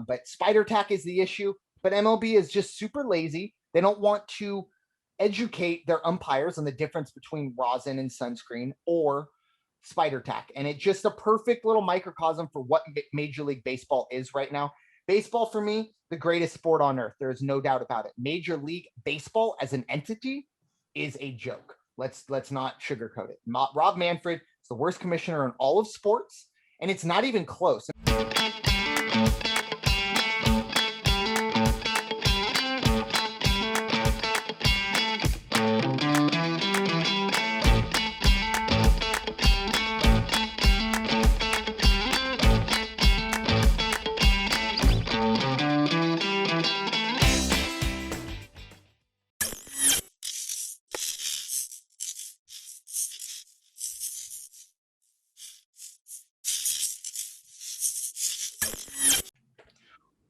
But spider tack is the issue. But MLB is just super lazy. They don't want to educate their umpires on the difference between rosin and sunscreen or spider tack. And it's just a perfect little microcosm for what Major League Baseball is right now. Baseball, for me, the greatest sport on earth. There is no doubt about it. Major League Baseball as an entity is a joke. Let's not sugarcoat it. Rob Manfred is the worst commissioner in all of sports, and it's not even close.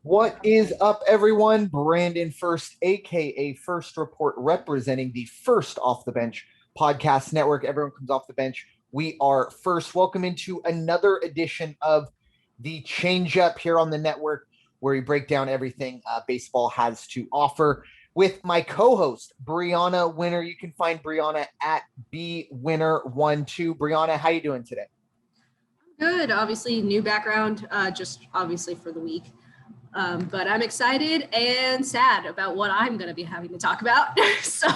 What is up, everyone? Brandon Ferst, aka First Report, representing the First Off the Bench podcast network. Everyone comes off the bench. We are First. Welcome into another edition of the Changeup here on the network, where we break down everything baseball has to offer. With my co-host, Bryanna Winner. You can find Bryanna at bwinner12. Bryanna, how you doing today? Good. Obviously, new background, just obviously for the week. But I'm excited and sad about what I'm going to be having to talk about. So,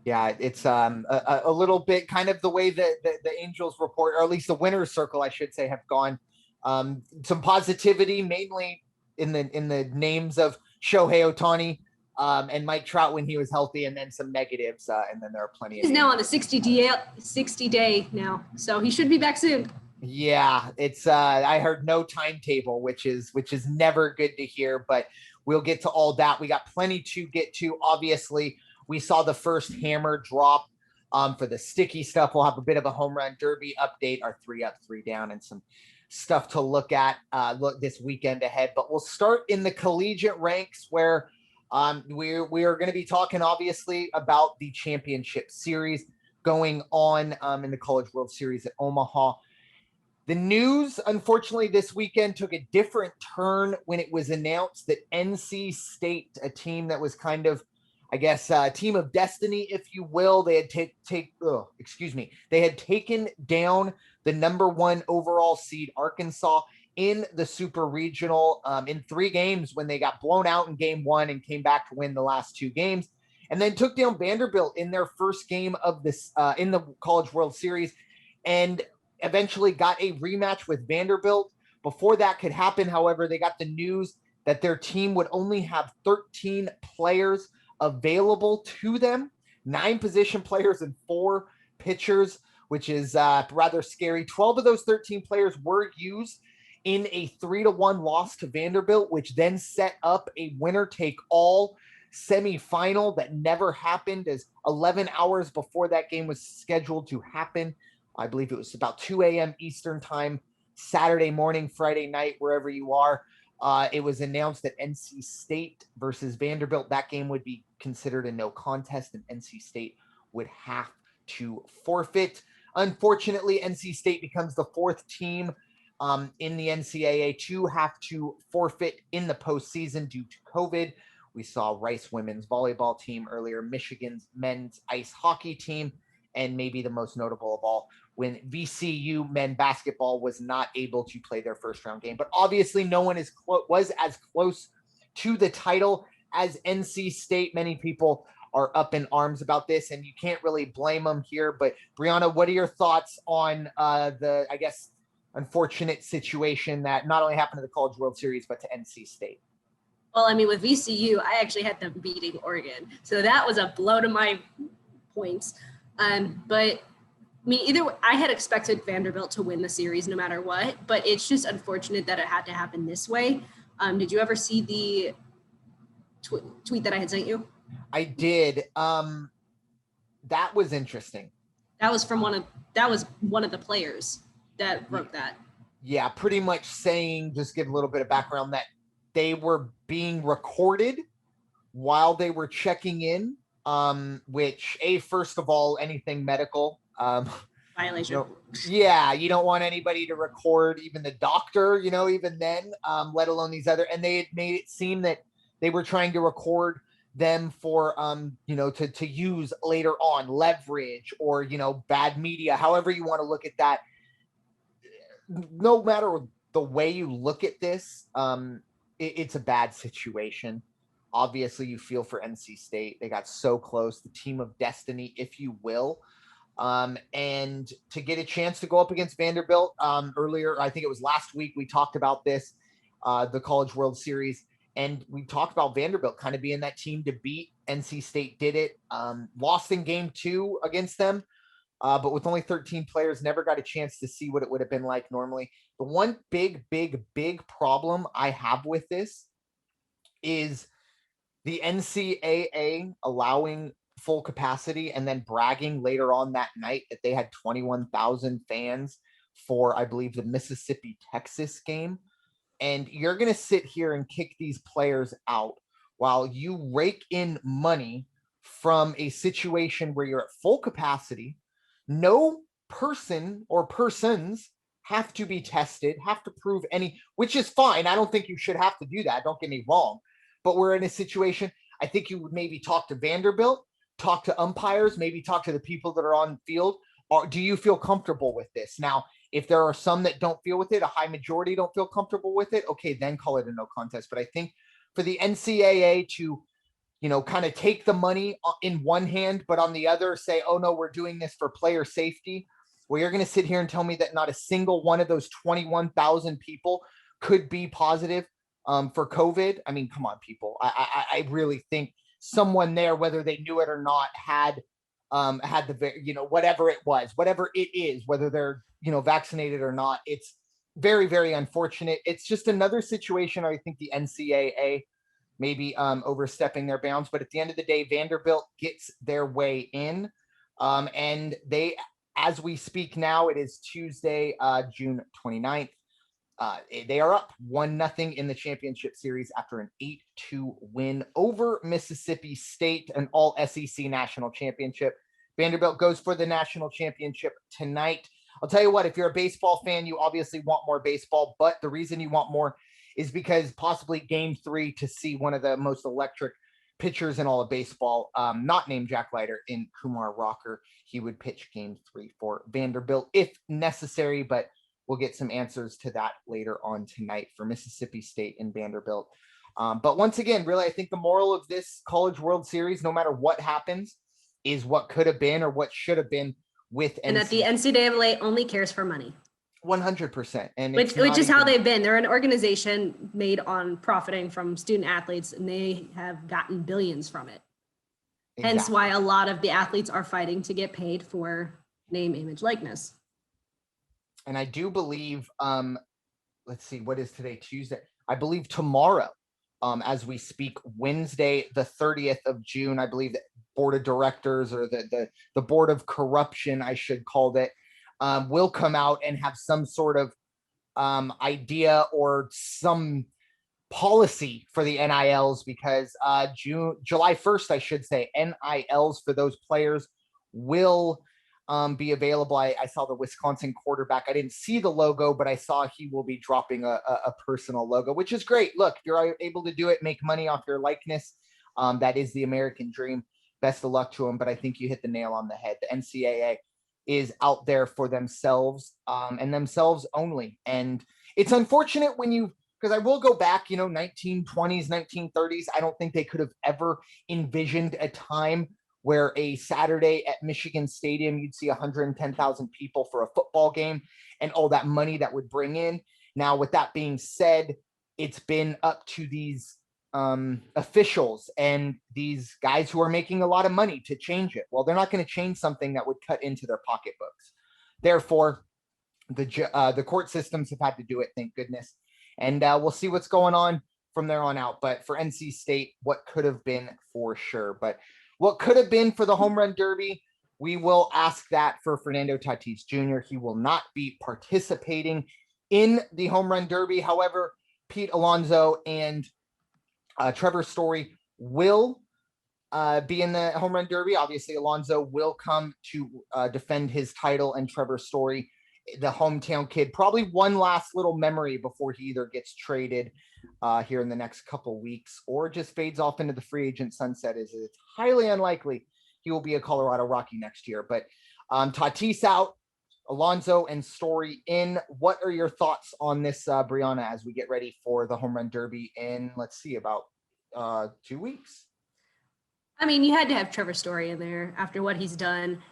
yeah, it's a little bit kind of the way that the Angels report, or at least the winner's circle, I should say, have gone. Some positivity, mainly in the names of Shohei Ohtani and Mike Trout when he was healthy, and then some negatives, and then there are plenty. He's now on the 60 day now, so he should be back soon. Yeah, it's I heard no timetable, which is never good to hear, but we'll get to all that. We got plenty to get to. Obviously, we saw the first hammer drop for the sticky stuff. We'll have a bit of a home run derby update, our 3 up, 3 down, and some stuff to look at this weekend ahead. But we'll start in the collegiate ranks, where we are going to be talking obviously about the championship series going on in the College World Series at Omaha. The news, unfortunately, this weekend took a different turn when it was announced that NC State, a team that was kind of, I guess, a team of destiny, if you will, they had they had taken down the #1 overall seed Arkansas in the Super Regional in 3 games when they got blown out in game 1 and came back to win the last 2 games, and then took down Vanderbilt in their first game of this in the College World Series, and eventually got a rematch with Vanderbilt. Before that could happen, however, they got the news that their team would only have 13 players available to them, 9 position players and 4 pitchers, which is rather scary. 12 of those 13 players were used in a 3-1 loss to Vanderbilt, which then set up a winner-take-all semifinal that never happened, as 11 hours before that game was scheduled to happen, I believe it was about 2 a.m. Eastern time, Saturday morning, Friday night, wherever you are. It was announced that NC State versus Vanderbilt, that game would be considered a no contest, and NC State would have to forfeit. Unfortunately, NC State becomes the 4th team in the NCAA to have to forfeit in the postseason due to COVID. We saw Rice women's volleyball team earlier, Michigan's men's ice hockey team, and maybe the most notable of all, when VCU men basketball was not able to play their first round game. But obviously no one was as close to the title as NC State. Many people are up in arms about this, and you can't really blame them here. But Bryanna, what are your thoughts on the, I guess, unfortunate situation that not only happened to the College World Series, but to NC State? Well, I mean, with VCU, I actually had them beating Oregon. So that was a blow to my points. But I mean, either way, I had expected Vanderbilt to win the series no matter what, but it's just unfortunate that it had to happen this way. Did you ever see the tweet that I had sent you? I did. That was interesting. That was from one of the players that wrote that. Yeah, pretty much saying, just give a little bit of background, that they were being recorded while they were checking in, which, first of all, anything medical, violation. Yeah, you don't want anybody to record, even the doctor, even then, let alone these other, and they had made it seem that they were trying to record them for, to use later on, leverage or, bad media, however you want to look at that. No matter the way you look at this, it's a bad situation. Obviously, you feel for NC State. They got so close, the team of destiny, if you will. And to get a chance to go up against Vanderbilt earlier, I think it was last week, we talked about this, the College World Series, and we talked about Vanderbilt kind of being that team to beat. NC State did it, lost in game 2 against them, but with only 13 players, never got a chance to see what it would have been like normally. The one big problem I have with this is the NCAA allowing full capacity and then bragging later on that night that they had 21,000 fans for, I believe, the Mississippi-Texas game. And you're going to sit here and kick these players out while you rake in money from a situation where you're at full capacity. No person or persons have to be tested, have to prove any, which is fine. I don't think you should have to do that. Don't get me wrong. But we're in a situation, I think you would maybe talk to Vanderbilt, talk to umpires, maybe talk to the people that are on field. Or do you feel comfortable with this? Now, if there are some that don't feel with it, a high majority don't feel comfortable with it, okay, then call it a no contest. But I think for the NCAA to, kind of take the money in one hand, but on the other say, oh no, we're doing this for player safety. Well, you're going to sit here and tell me that not a single one of those 21,000 people could be positive for COVID. I mean, come on, people. I really think someone there, whether they knew it or not, had the, whatever it was, whatever it is, whether they're, vaccinated or not. It's very, very unfortunate. It's just another situation where I think the NCAA maybe overstepping their bounds. But at the end of the day, Vanderbilt gets their way in. And they, as we speak now, it is Tuesday, June 29th. They are up 1-0 in the championship series after an 8-2 win over Mississippi State, an all SEC national championship. Vanderbilt goes for the national championship tonight. I'll tell you what, if you're a baseball fan, you obviously want more baseball, but the reason you want more is because possibly game 3 to see one of the most electric pitchers in all of baseball, not named Jack Leiter, in Kumar Rocker. He would pitch game 3 for Vanderbilt if necessary, but we'll get some answers to that later on tonight for Mississippi State and Vanderbilt. But once again, really, I think the moral of this College World Series, no matter what happens, is what could have been or what should have been with and that the NCAA only cares for money. 100%. And which is how they've been. They're an organization made on profiting from student athletes, and they have gotten billions from it. Exactly. Hence why a lot of the athletes are fighting to get paid for name, image, likeness. And I do believe, let's see, what is today? Tuesday. I believe tomorrow, as we speak, Wednesday, the 30th of June, I believe the board of directors, or the board of corruption, I should call it, will come out and have some sort of idea or some policy for the NILs, because July 1st, I should say, NILs for those players will be available. I saw the Wisconsin quarterback. I didn't see the logo, but I saw he will be dropping a personal logo, which is great. Look, if you're able to do it, make money off your likeness. That is the American dream. Best of luck to him. But I think you hit the nail on the head. The NCAA is out there for themselves and themselves only. And it's unfortunate because I will go back, 1920s, 1930s. I don't think they could have ever envisioned a time where a Saturday at Michigan Stadium, you'd see 110,000 people for a football game and all that money that would bring in. Now, with that being said, it's been up to these officials and these guys who are making a lot of money to change it. Well, they're not going to change something that would cut into their pocketbooks. Therefore, the court systems have had to do it, thank goodness. And we'll see what's going on from there on out. But for NC State, what could have been for sure. But what could have been for the home run derby, we will ask that for Fernando Tatis Jr. He will not be participating in the home run derby. However, Pete Alonso and Trevor Story will be in the home run derby. Obviously, Alonso will come to defend his title, and Trevor Story, the hometown kid, probably one last little memory before he either gets traded here in the next couple weeks or just fades off into the free agent sunset. It's highly unlikely he will be a Colorado Rocky next year. But Tatis out, Alonso and Story in. What are your thoughts on this, Bryanna, as we get ready for the home run derby in, let's see, about 2 weeks? I mean, you had to have Trevor Story in there after what he's done.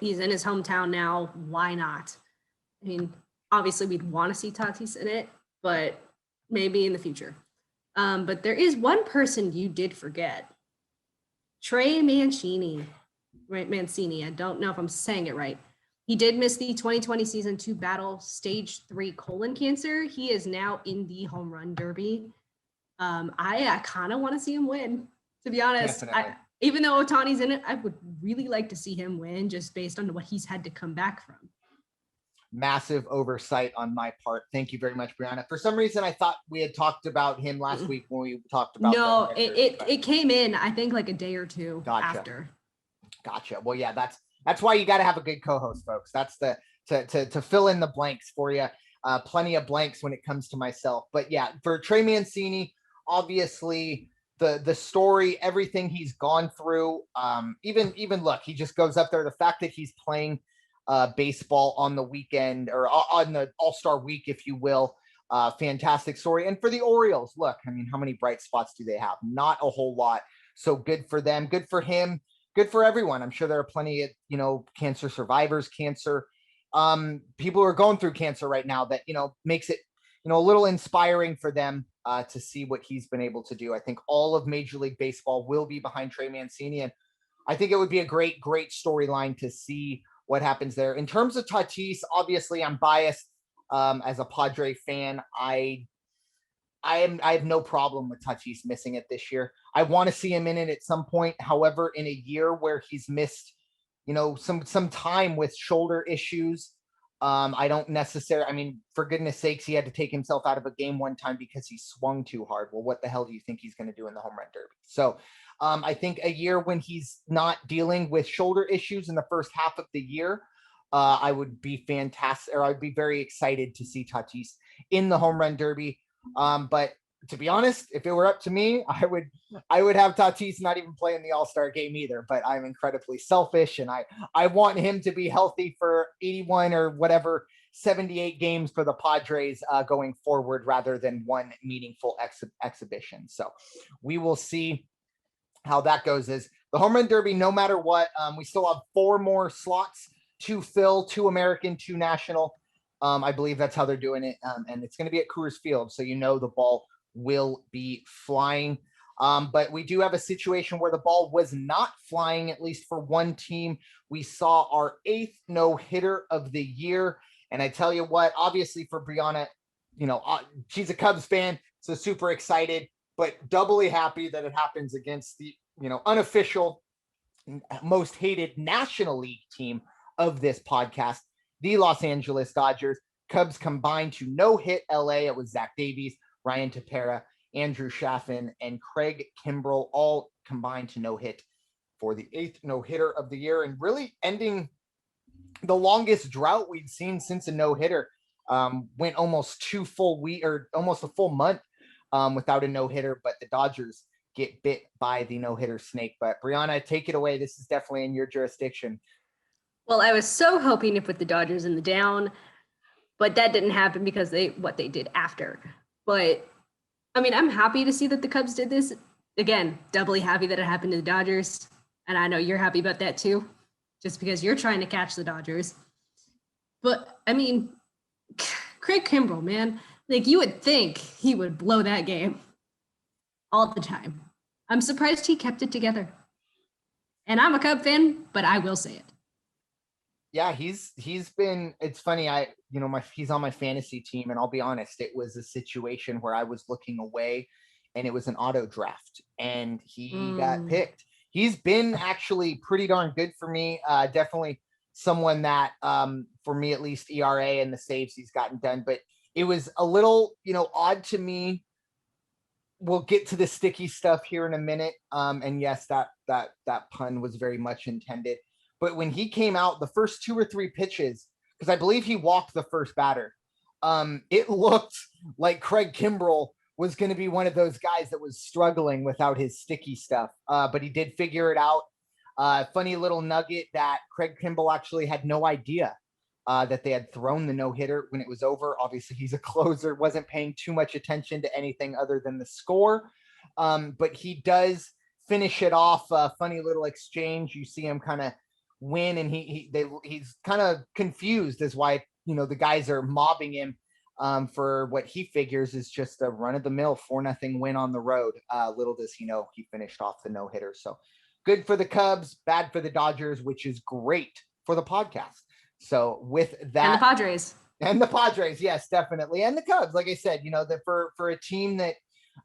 He's in his hometown now. Why not? I mean, obviously we'd want to see Tatis in it, but maybe in the future. But there is one person you did forget. Trey Mancini. Right, Mancini. I don't know if I'm saying it right. He did miss the 2020 season to battle stage 3 colon cancer. He is now in the home run derby. I kind of want to see him win, to be honest. Even though Ohtani's in it, I would really like to see him win just based on what he's had to come back from. Massive oversight on my part. Thank you very much, Bryanna. For some reason, I thought we had talked about him last week when we talked about. No, it came in, I think, like a day or two after. Gotcha. Well, yeah, that's why you got to have a good co-host, folks. That's to fill in the blanks for you. Plenty of blanks when it comes to myself. But yeah, for Trey Mancini, obviously the story, everything he's gone through, even look, he just goes up there. The fact that he's playing baseball on the weekend or on the All-Star week, if you will, fantastic story. And for the Orioles, look, I mean, how many bright spots do they have? Not a whole lot. So good for them, good for him, good for everyone. I'm sure there are plenty of, cancer survivors, cancer people who are going through cancer right now that, makes it, a little inspiring for them to see what he's been able to do. I think all of Major League Baseball will be behind Trey Mancini. And I think it would be a great, great storyline to see what happens there. In terms of Tatis, obviously I'm biased as a Padre fan. I have no problem with Tatis missing it this year. I want to see him in it at some point. However, in a year where he's missed, some time with shoulder issues, I don't necessarily, I mean, for goodness sakes, he had to take himself out of a game one time because he swung too hard. Well, what the hell do you think he's going to do in the home run derby? So I think a year when he's not dealing with shoulder issues in the first half of the year, I would be fantastic, or I'd be very excited to see Tatis in the home run derby. But to be honest, if it were up to me, I would have Tatis not even play in the All-Star game either. But I'm incredibly selfish, and I want him to be healthy for 81 or whatever 78 games for the Padres going forward, rather than one meaningful exhibition. So we will see how that goes. Is the home run derby, no matter what, we still have 4 more slots to fill, 2 American, 2 national. I believe that's how they're doing it. And it's going to be at Coors Field. So, the ball will be flying. But we do have a situation where the ball was not flying, at least for one team. We saw our 8th no-hitter of the year. And I tell you what, obviously for Bryanna, she's a Cubs fan, so super excited, but doubly happy that it happens against the, unofficial, most hated National League team of this podcast, the Los Angeles Dodgers. Cubs combined to no-hit LA. It was Zach Davies, Ryan Tepera, Andrew Chaffin, and Craig Kimbrell all combined to no-hit for the 8th no-hitter of the year, and really ending the longest drought we'd seen since a no-hitter. Went almost 2 full weeks, or almost a full month without a no-hitter, but the Dodgers get bit by the no-hitter snake. But Bryanna, take it away. This is definitely in your jurisdiction. Well, I was so hoping to put the Dodgers in the down, but that didn't happen because what they did after. But I mean, I'm happy to see that the Cubs did this. Again, doubly happy that it happened to the Dodgers. And I know you're happy about that too, just because you're trying to catch the Dodgers. But I mean, Craig Kimbrell, man, like, you would think he would blow that game all the time. I'm surprised he kept it together. And I'm a Cub fan, but I will say it. Yeah, he's been, it's funny. He's on my fantasy team, and I'll be honest, it was a situation where I was looking away and it was an auto draft and he got picked. He's been actually pretty darn good for me. Definitely someone that, for me, at least, ERA and the saves he's gotten done, but it was a little, odd to me we'll get to the sticky stuff here in a minute. And yes, that pun was very much intended. But when he came out, the first 2 or 3 pitches, because I believe he walked the first batter, it looked like Craig Kimbrell was going to be one of those guys that was struggling without his sticky stuff. But he did figure it out. Funny little nugget that Craig Kimbrell actually had no idea that they had thrown the no-hitter when it was over. Obviously, he's a closer, wasn't paying too much attention to anything other than the score. But he does finish it off. Funny little exchange. You see him kind of win, and he's kind of confused as why, the guys are mobbing him for what he figures is just a run-of-the-mill 4-0 win on the road. Little does he know he finished off the no-hitter. So good for the Cubs, bad for the Dodgers, which is great for the podcast. So with that, and the Padres, yes, definitely. And the Cubs, like I said, that for a team that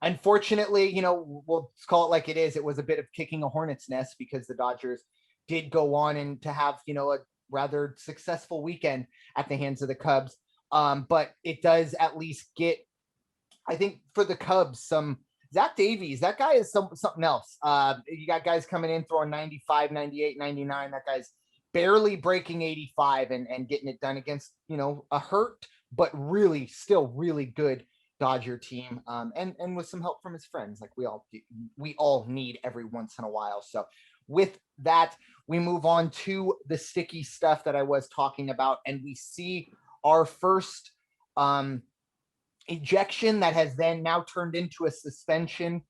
unfortunately, we'll call it like it is, it was a bit of kicking a hornet's nest because the Dodgers did go on and to have, a rather successful weekend at the hands of the Cubs. But it does at least get, I think, for the Cubs, some Zach Davies, that guy is something else. You got guys coming in throwing 95, 98, 99. That guy's barely breaking 85 and getting it done against, a hurt, but really still really good Dodger team. And with some help from his friends, like we all need every once in a while. So with that, we move on to the sticky stuff that I was talking about, and we see our first ejection that has then now turned into a suspension.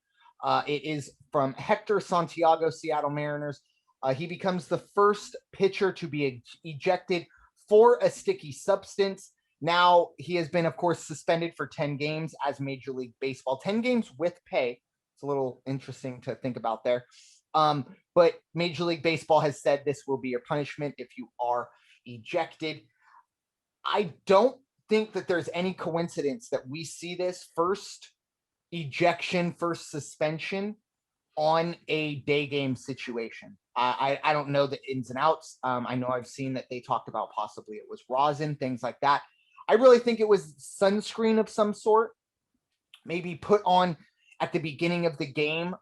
It is from Hector Santiago, Seattle Mariners. He becomes the first pitcher to be ejected for a sticky substance. Now, he has been, of course, suspended for 10 games as Major League Baseball, 10 games with pay. It's a little interesting to think about there. But Major League Baseball has said this will be your punishment if you are ejected. I don't think that there's any coincidence that we see this first ejection, first suspension on a day game situation. I don't know the ins and outs. I know I've seen that they talked about possibly it was rosin, things like that. I really think it was sunscreen of some sort, maybe put on at the beginning of the game.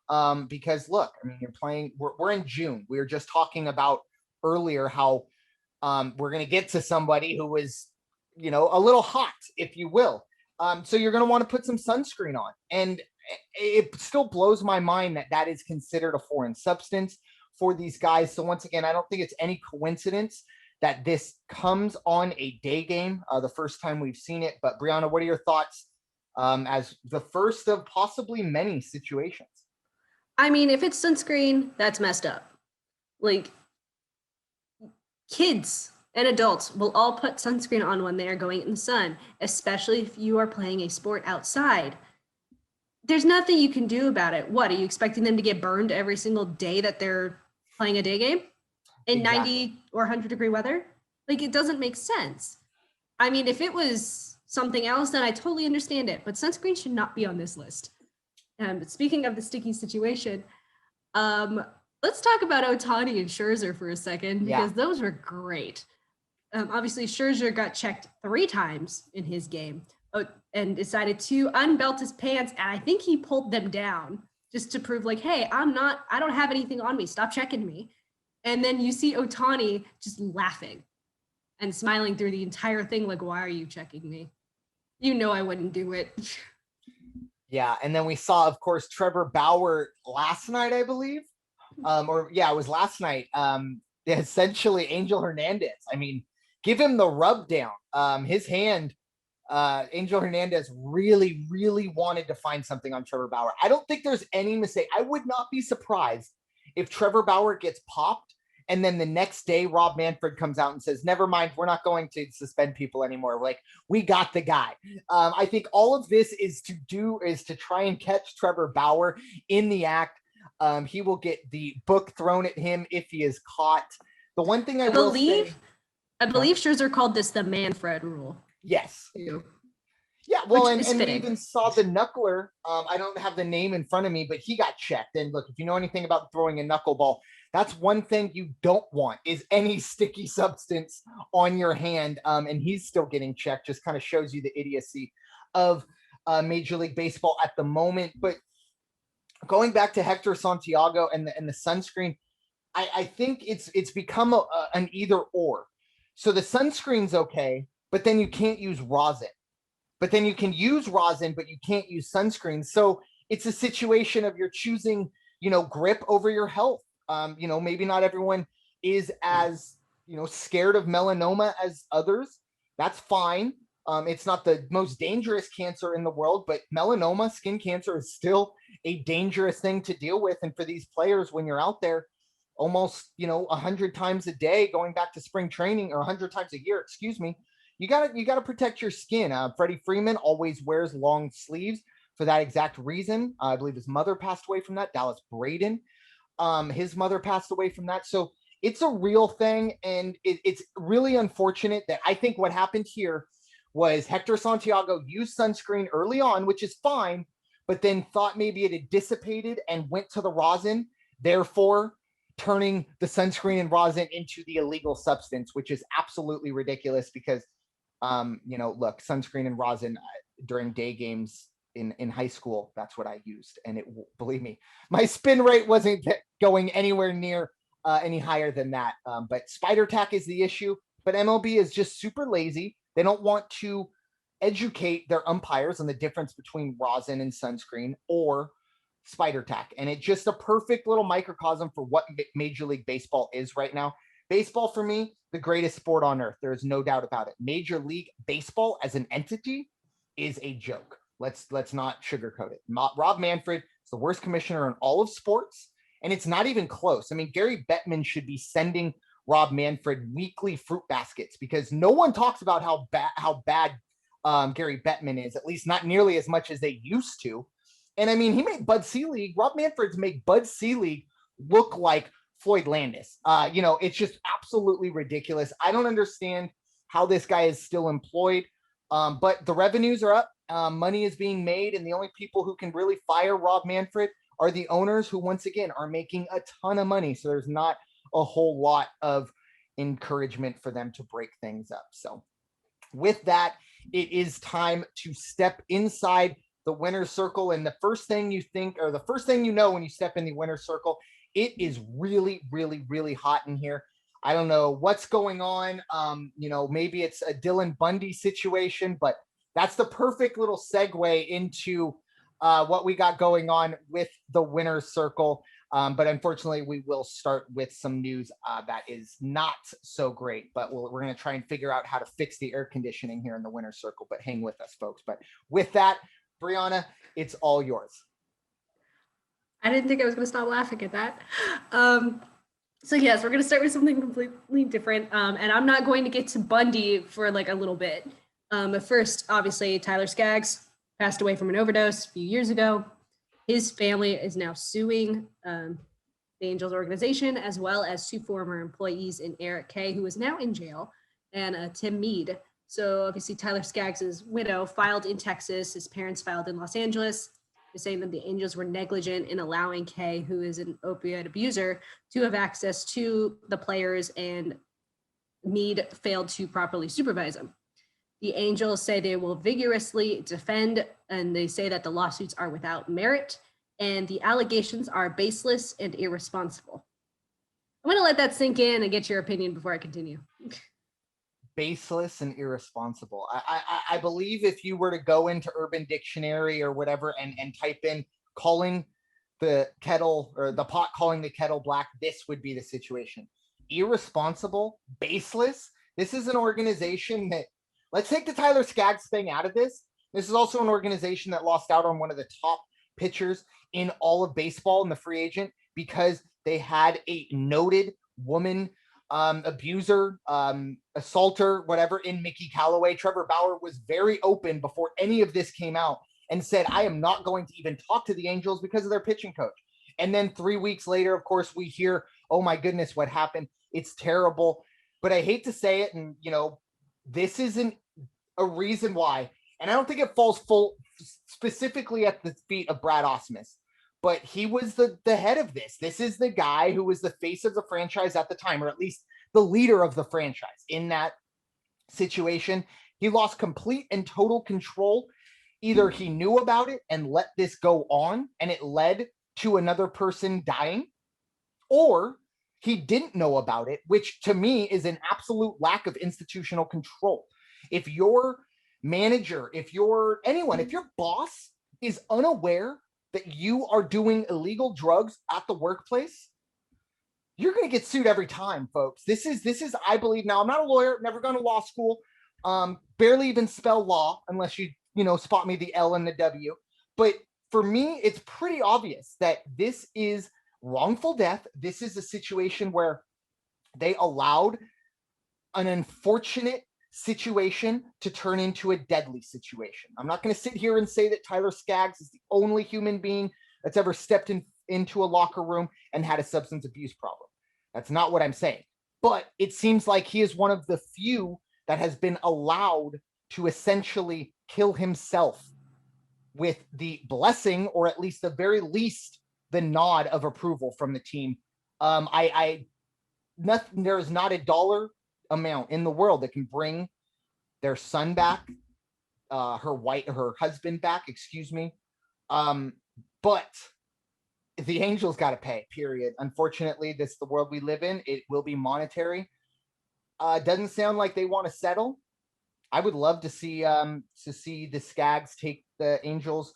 Because look, I mean, you're playing, we're in June. We were just talking about earlier how we're going to get to somebody who was, a little hot, if you will. So you're going to want to put some sunscreen on. And it still blows my mind that is considered a foreign substance for these guys. So once again, I don't think it's any coincidence that this comes on a day game, the first time we've seen it. But Bryanna, what are your thoughts as the first of possibly many situations? I mean, if it's sunscreen, that's messed up. Like, kids and adults will all put sunscreen on when they are going in the sun, especially if you are playing a sport outside. There's nothing you can do about it. What, are you expecting them to get burned every single day that they're playing a day game in 90 or 100 degree weather? Like, it doesn't make sense. I mean, if it was something else, then I totally understand it, but sunscreen should not be on this list. But speaking of the sticky situation, let's talk about Ohtani and Scherzer for a second, because those were great. Obviously, Scherzer got checked 3 times in his game and decided to unbelt his pants, and I think he pulled them down just to prove like, hey, I don't have anything on me. Stop checking me. And then you see Ohtani just laughing and smiling through the entire thing like, why are you checking me? I wouldn't do it. Yeah, and then we saw, of course, Trevor Bauer last night, I believe. It was last night. Essentially, Angel Hernandez. I mean, give him the rub down. His hand, Angel Hernandez really, really wanted to find something on Trevor Bauer. I don't think there's any mistake. I would not be surprised if Trevor Bauer gets popped and then the next day Rob Manfred comes out and says, never mind, we're not going to suspend people anymore. Like, we got the guy. I think all of this is to try and catch Trevor Bauer in the act. He will get the book thrown at him if he is caught. The one thing I believe Scherzer called this the Manfred rule. Yes. Too. Yeah, well, and we even saw the knuckler. I don't have the name in front of me, but he got checked. And look, if you know anything about throwing a knuckleball, that's one thing you don't want is any sticky substance on your hand. And he's still getting checked. Just kind of shows you the idiocy of Major League Baseball at the moment. But going back to Hector Santiago and the sunscreen, I think it's become an either or. So the sunscreen's okay, but then you can't use rosin. But then you can use rosin, but you can't use sunscreen. So it's a situation of you're choosing, grip over your health. Maybe not everyone is as, scared of melanoma as others. That's fine. It's not the most dangerous cancer in the world, but melanoma, skin cancer, is still a dangerous thing to deal with. And for these players, when you're out there almost, 100 times a day, going back to spring training, or 100 times a year, excuse me, you gotta protect your skin. Freddie Freeman always wears long sleeves for that exact reason. I believe his mother passed away from that. Dallas Braden, his mother passed away from that. So it's a real thing, and it's really unfortunate that I think what happened here was Hector Santiago used sunscreen early on, which is fine, but then thought maybe it had dissipated and went to the rosin, therefore turning the sunscreen and rosin into the illegal substance, which is absolutely ridiculous because, look, sunscreen and rosin during day games in high school, that's what I used. And believe me, my spin rate wasn't going anywhere near any higher than that. But spider tack is the issue, but MLB is just super lazy. They don't want to educate their umpires on the difference between rosin and sunscreen or spider tack. And it's just a perfect little microcosm for what Major League Baseball is right now. Baseball, for me, the greatest sport on earth. There is no doubt about it. Major League Baseball as an entity is a joke. Let's not sugarcoat it. Rob Manfred is the worst commissioner in all of sports, and it's not even close. I mean, Gary Bettman should be sending Rob Manfred weekly fruit baskets because no one talks about how bad Gary Bettman is, at least not nearly as much as they used to. And I mean, he made Bud Selig, Rob Manfred's made Bud Selig look like Floyd Landis. It's just absolutely ridiculous. I don't understand how this guy is still employed, but the revenues are up. Money is being made, and the only people who can really fire Rob Manfred are the owners, who once again are making a ton of money. So there's not a whole lot of encouragement for them to break things up. So with that, it is time to step inside the winner's circle. And the first thing you think, or the first thing you know when you step in the winner's circle, it is really, really, really hot in here. I don't know what's going on. Maybe it's a Dylan Bundy situation, but that's the perfect little segue into what we got going on with the winner's circle. But unfortunately, we will start with some news that is not so great, but we're going to try and figure out how to fix the air conditioning here in the winner's circle, but hang with us, folks. But with that, Bryanna, it's all yours. I didn't think I was going to stop laughing at that. So yes, we're going to start with something completely different. And I'm not going to get to Bundy for like a little bit. But first, obviously, Tyler Skaggs passed away from an overdose a few years ago. His family is now suing the Angels organization, as well as two former employees in Eric Kay, who is now in jail, and Tim Mead. So obviously Tyler Skaggs' widow filed in Texas. His parents filed in Los Angeles. They're saying that the Angels were negligent in allowing Kay, who is an opioid abuser, to have access to the players, and Mead failed to properly supervise him. The Angels say they will vigorously defend, and they say that the lawsuits are without merit and the allegations are baseless and irresponsible. I'm going to let that sink in and get your opinion before I continue. Baseless and irresponsible. I believe if you were to go into Urban Dictionary or whatever and type in calling the kettle, or the pot calling the kettle black, this would be the situation. Irresponsible, baseless. This is an organization that, let's take the Tyler Skaggs thing out of this. This is also an organization that lost out on one of the top pitchers in all of baseball in the free agent because they had a noted woman abuser, assaulter, whatever, in Mickey Callaway. Trevor Bauer was very open before any of this came out and said, I am not going to even talk to the Angels because of their pitching coach. And then 3 weeks later, of course, we hear, oh my goodness, what happened? It's terrible. But I hate to say it, and this isn't a reason why, and I don't think it falls specifically at the feet of Brad Ausmus, but he was the head of this. This is the guy who was the face of the franchise at the time, or at least the leader of the franchise in that situation. He lost complete and total control. Either he knew about it and let this go on, and it led to another person dying, or he didn't know about it, which to me is an absolute lack of institutional control. If your manager, if your boss is unaware that you are doing illegal drugs at the workplace, you're going to get sued every time, folks. This is, I believe, now I'm not a lawyer, never gone to law school, barely even spell law unless you spot me the L and the W. But for me, it's pretty obvious that this is wrongful death. This is a situation where they allowed an unfortunate situation to turn into a deadly situation. I'm not going to sit here and say that Tyler Skaggs is the only human being that's ever stepped into a locker room and had a substance abuse problem. That's not what I'm saying. But it seems like he is one of the few that has been allowed to essentially kill himself with the blessing, or at least the very least, the nod of approval from the team. There is not a dollar amount in the world that can bring their son back, her husband back, excuse me. But the Angels got to pay, period. Unfortunately, this is the world we live in. It will be monetary. Doesn't sound like they want to settle. I would love to see the Skaggs take the Angels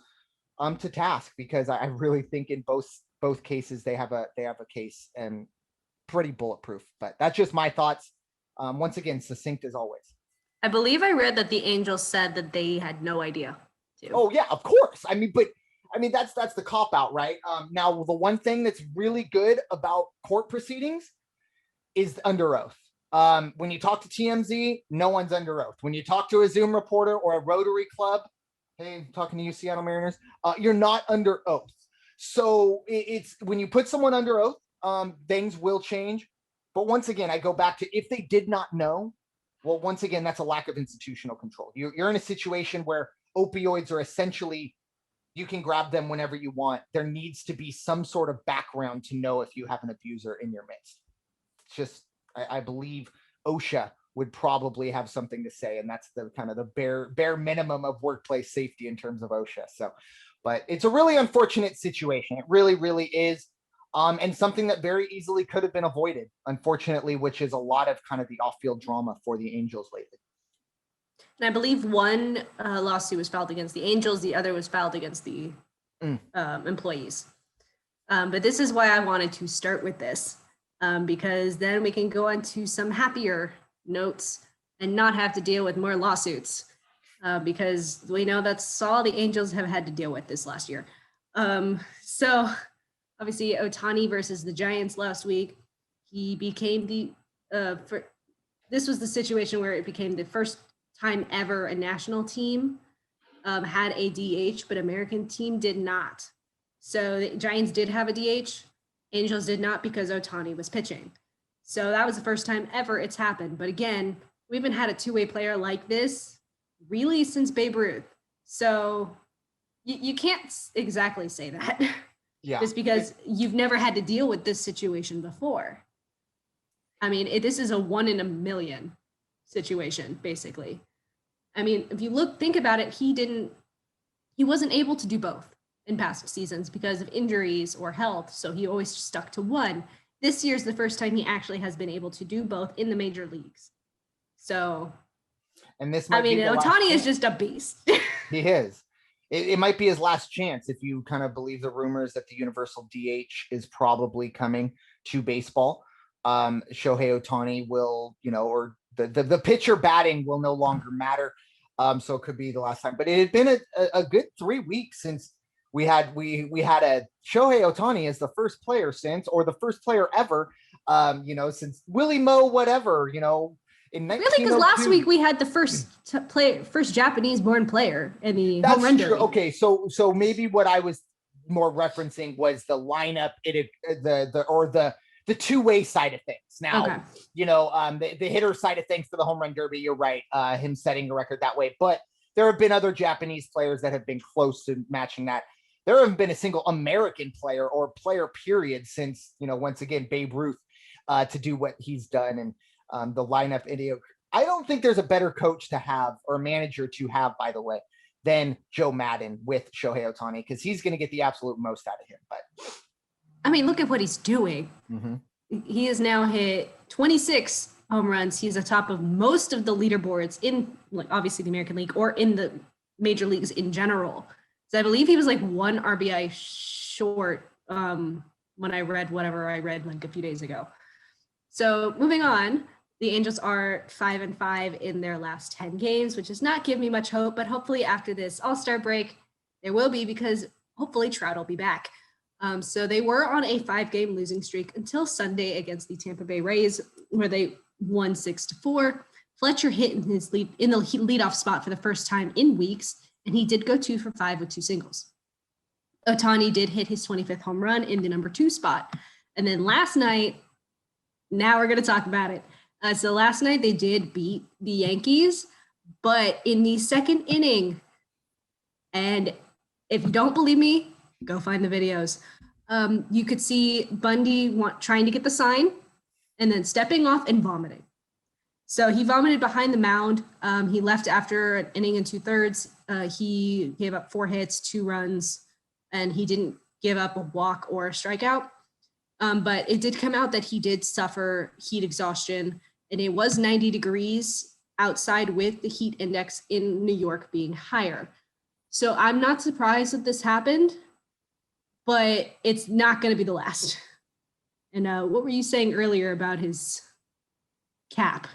to task, because I really think in both cases they have a case, and pretty bulletproof. But that's just my thoughts. Once again, succinct as always. I believe I read that the Angels said that they had no idea. Too. Oh yeah, of course. I mean, that's the cop out, right? Now, the one thing that's really good about court proceedings is under oath. When you talk to TMZ, no one's under oath. When you talk to a Zoom reporter or a Rotary Club, hey, talking to you, Seattle Mariners, you're not under oath. So it's when you put someone under oath, things will change. But once again, I go back to, if they did not know, well, once again, that's a lack of institutional control. You're in a situation where opioids are essentially, you can grab them whenever you want. There needs to be some sort of background to know if you have an abuser in your midst. It's just, I believe OSHA would probably have something to say, and that's the kind of the bare minimum of workplace safety in terms of OSHA. So, but it's a really unfortunate situation. It really, really is. And something that very easily could have been avoided, unfortunately, which is a lot of kind of the off-field drama for the Angels lately. And I believe one lawsuit was filed against the Angels, the other was filed against the employees. But this is why I wanted to start with this, because then we can go on to some happier notes and not have to deal with more lawsuits, because we know that's all the Angels have had to deal with this last year. So obviously, Ohtani versus the Giants last week, he became this was the situation where it became the first time ever a national team had a DH, but American team did not. So the Giants did have a DH, Angels did not, because Ohtani was pitching. So that was the first time ever it's happened. But again, we haven't had a two-way player like this really since Babe Ruth. So you can't exactly say that. Yeah. Just because you've never had to deal with this situation before. I mean, this is a 1 in a million situation, basically. I mean, if you think about it, he wasn't able to do both in past seasons because of injuries or health. So he always stuck to one. This year's the first time he actually has been able to do both in the major leagues. So, and this might Ohtani is just a beast. He is. It might be his last chance, if you kind of believe the rumors that the universal DH is probably coming to baseball. Shohei Ohtani will, or the pitcher batting will no longer matter. So it could be the last time. But it had been a good 3 weeks since we had a Shohei Ohtani as the first player or the first player ever, since Willie Mo, whatever, really, because last week we had the first Japanese-born player in the home run derby. Okay, so maybe what I was more referencing was the lineup, the two-way side of things. Now, okay. The hitter side of things for the home run derby, you're right, him setting a record that way. But there have been other Japanese players that have been close to matching that. There hasn't been a single American player or player period since, once again, Babe Ruth to do what he's done. And the lineup idiot. I don't think there's a better coach to have, or a manager to have, by the way, than Joe Madden with Shohei Ohtani, because he's going to get the absolute most out of him. But I mean, look at what he's doing. Mm-hmm. He has now hit 26 home runs. He's atop of most of the leaderboards in, like, obviously the American League or in the major leagues in general. So I believe he was like 1 RBI short when I read whatever I read like a few days ago. So moving on, the Angels are 5-5 in their last 10 games, which does not give me much hope, but hopefully after this All-Star break, there will be, because hopefully Trout will be back. So they were on a 5-game losing streak until Sunday against the Tampa Bay Rays, where they won 6-4. Fletcher hit in the leadoff spot for the first time in weeks, and he did go 2 for 5 with 2 singles. Ohtani did hit his 25th home run in the number 2 spot. And then last night, now we're going to talk about it. So last night they did beat the Yankees, but in the second inning, and if you don't believe me, go find the videos. You could see Bundy trying to get the sign and then stepping off and vomiting. So he vomited behind the mound. He left after an inning and 2/3. He gave up 4 hits, 2 runs, and he didn't give up a walk or a strikeout. But it did come out that he did suffer heat exhaustion, and it was 90 degrees outside with the heat index in New York being higher. So I'm not surprised that this happened, but it's not going to be the last. And what were you saying earlier about his cap?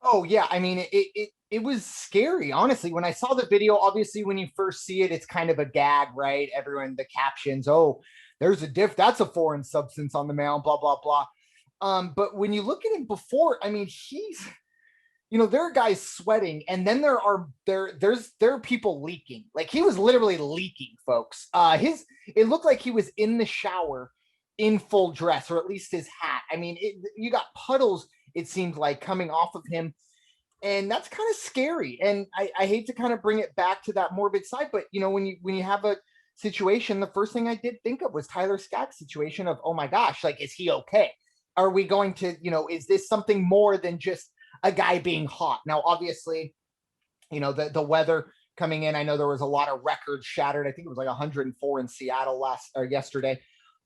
Oh yeah, I mean it was scary, honestly. When I saw the video, obviously when you first see it, it's kind of a gag, right? Everyone, the captions, oh, there's that's a foreign substance on the mound, blah blah blah. But when you look at him before, I mean, there are guys sweating, and then there are people leaking. Like, he was literally leaking, folks. It looked like he was in the shower in full dress, or at least his hat. I mean, you got puddles, it seemed like, coming off of him, and that's kind of scary. And I hate to kind of bring it back to that morbid side, but when you have a situation, the first thing I did think of was Tyler Skaggs' situation of, oh my gosh, like, is he okay? Are we going to, is this something more than just a guy being hot? Now, obviously, the weather coming in, I know there was a lot of records shattered. I think it was like 104 in Seattle yesterday.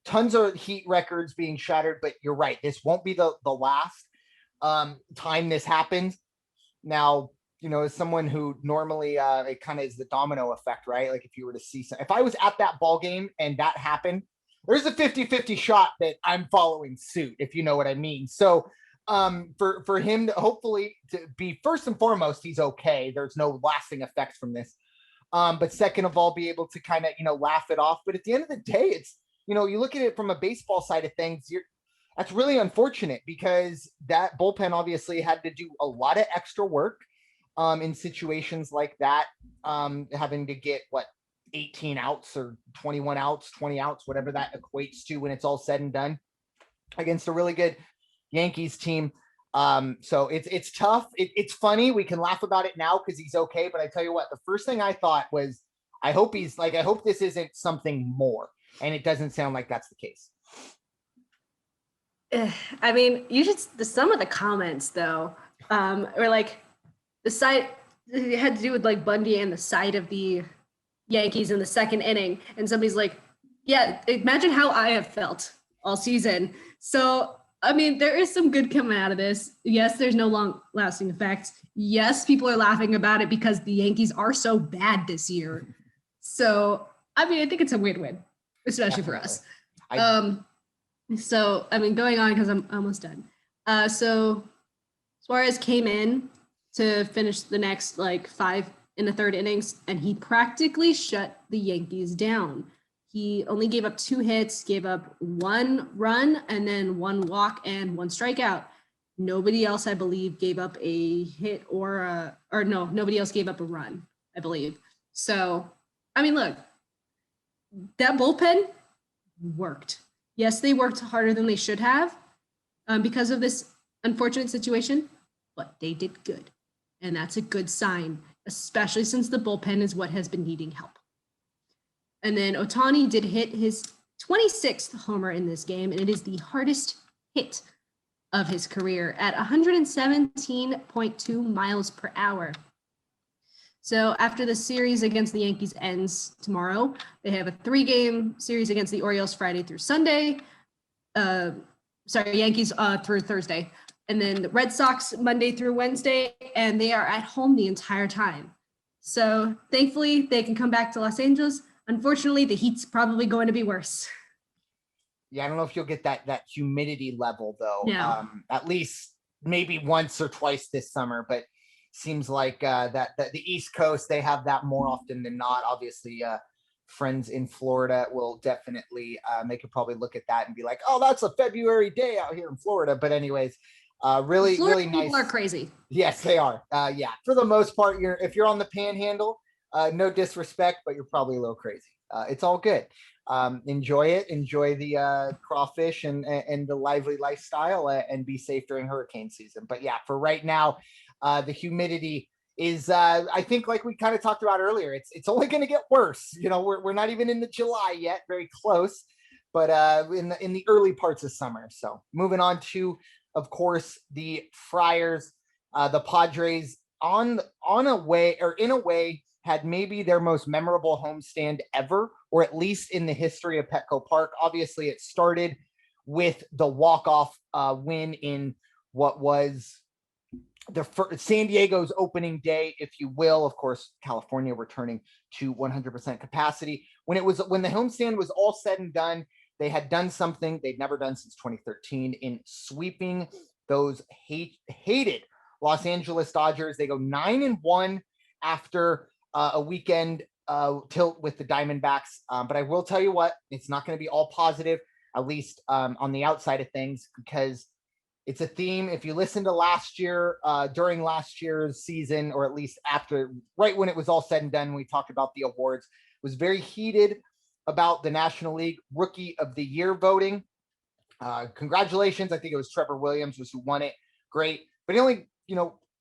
Tons of heat records being shattered, but you're right. This won't be the last time this happens. Now, as someone who normally it kind of is the domino effect, right? Like, if you were to see if I was at that ball game and that happened, there's a 50-50 shot that I'm following suit, if you know what I mean. So for him to hopefully to be, first and foremost, he's okay. There's no lasting effects from this. But second of all, be able to kind of, laugh it off. But at the end of the day, it's, you look at it from a baseball side of things, that's really unfortunate, because that bullpen obviously had to do a lot of extra work in situations like that, having to get 18 outs or 21 outs, 20 outs, whatever that equates to when it's all said and done, against a really good Yankees team. So it's tough. It's funny. We can laugh about it now because he's okay. But I tell you what, the first thing I thought was, I hope this isn't something more. And it doesn't sound like that's the case. I mean, some of the comments though, or like the side, it had to do with like Bundy and the side of the Yankees in the second inning. And somebody's like, yeah, imagine how I have felt all season. So, I mean, there is some good coming out of this. Yes, there's no long lasting effects. Yes, people are laughing about it because the Yankees are so bad this year. So, I mean, I think it's a win-win, especially for us. So, I mean, going on, because I'm almost done. So Suarez came in to finish the next 5 in the third innings, and he practically shut the Yankees down. He only gave up 2 hits, gave up 1 run, and then 1 walk and 1 strikeout. Nobody else, I believe, gave up a hit nobody else gave up a run, I believe. So, I mean, look, that bullpen worked. Yes, they worked harder than they should have because of this unfortunate situation, but they did good. And that's a good sign, especially since the bullpen is what has been needing help. And then Ohtani did hit his 26th homer in this game, and it is the hardest hit of his career at 117.2 miles per hour. So after the series against the Yankees ends tomorrow, they have a 3-game series against the Orioles Friday through Sunday. Yankees through Thursday. And then the Red Sox Monday through Wednesday, and they are at home the entire time. So thankfully, they can come back to Los Angeles. Unfortunately, the heat's probably going to be worse. Yeah, I don't know if you'll get that humidity level, though. No. At least maybe once or twice this summer, but seems like that the East Coast, they have that more often than not. Obviously, friends in Florida will definitely they could probably look at that and be like, oh, that's a February day out here in Florida. But anyways, really Florida nice. People are crazy. Yes, they are. Yeah, for the most part, if you're on the Panhandle, no disrespect, but you're probably a little crazy. It's all good. Enjoy it. Enjoy the crawfish and the lively lifestyle, and be safe during hurricane season. But yeah, for right now, the humidity is I think, like we kind of talked about earlier, it's only going to get worse. You know, we're not even in the July yet, very close, but in the early parts of summer. So moving on to, of course, the Friars, the Padres in a way had maybe their most memorable homestand ever, or at least in the history of Petco Park. Obviously, it started with the walk-off win in what was San Diego's opening day, if you will. Of course, California returning to 100% capacity. When the homestand was all said and done, they had done something they'd never done since 2013 in sweeping those hated Los Angeles Dodgers. They go 9-1 after a weekend tilt with the Diamondbacks. But I will tell you what, it's not going to be all positive, at least on the outside of things, because it's a theme. If you listen to last year, during last year's season, or at least after, right when it was all said and done, we talked about the awards, it was very heated about the National League Rookie of the Year voting. Congratulations. I think it was Trevor Williams was who won it. Great. But he only,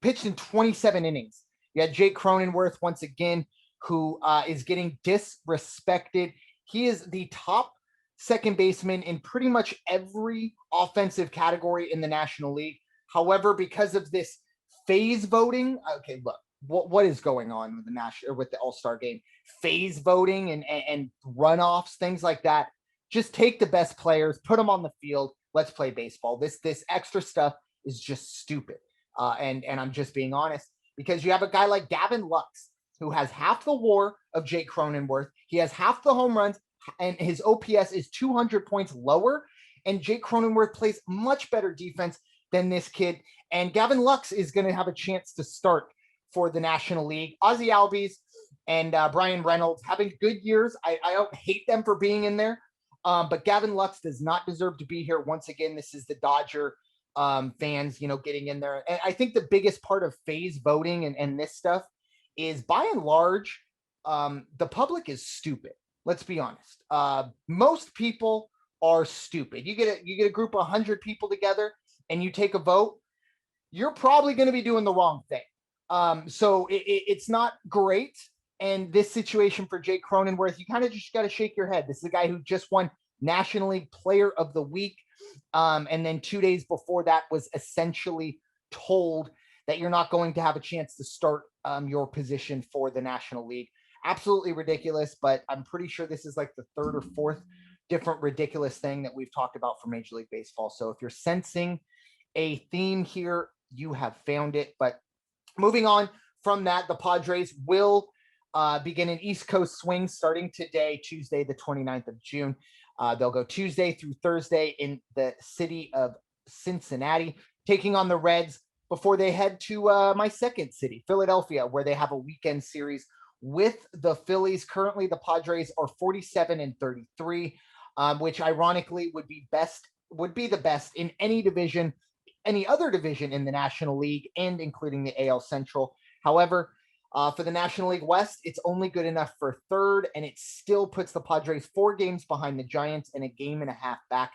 pitched in 27 innings. You had Jake Cronenworth once again, who is getting disrespected. He is the top second baseman in pretty much every offensive category in the National League. However, because of this phase voting, okay, look, what is going on with the All-Star game? Phase voting and runoffs, things like that. Just take the best players, put them on the field. Let's play baseball. This extra stuff is just stupid. And I'm just being honest, because you have a guy like Gavin Lux, who has half the WAR of Jake Cronenworth. He has half the home runs, and his OPS is 200 points lower. And Jake Cronenworth plays much better defense than this kid. And Gavin Lux is going to have a chance to start for the National League. Ozzie Albies and Brian Reynolds having good years. I don't hate them for being in there. But Gavin Lux does not deserve to be here. Once again, this is the Dodger fans, getting in there. And I think the biggest part of phase voting and this stuff is, by and large, the public is stupid. Let's be honest. Most people are stupid. You get a group of 100 people together and you take a vote, you're probably going to be doing the wrong thing. So it's not great. And this situation for Jake Cronenworth, you kind of just got to shake your head. This is a guy who just won National League Player of the Week. And then 2 days before that was essentially told that you're not going to have a chance to start your position for the National League. Absolutely ridiculous, but I'm pretty sure this is like the third or fourth different ridiculous thing that we've talked about for Major League Baseball. So if you're sensing a theme here, you have found it. But moving on from that, the Padres will begin an East Coast swing starting today, Tuesday, the 29th of June. They'll go Tuesday through Thursday in the city of Cincinnati, taking on the Reds before they head to my second city, Philadelphia, where they have a weekend series with the Phillies. Currently, the Padres are 47-33, which ironically would be the best in any division, any other division in the National League, and including the AL Central. However, for the National League West, it's only good enough for third, and it still puts the Padres 4 games behind the Giants and a game and a half back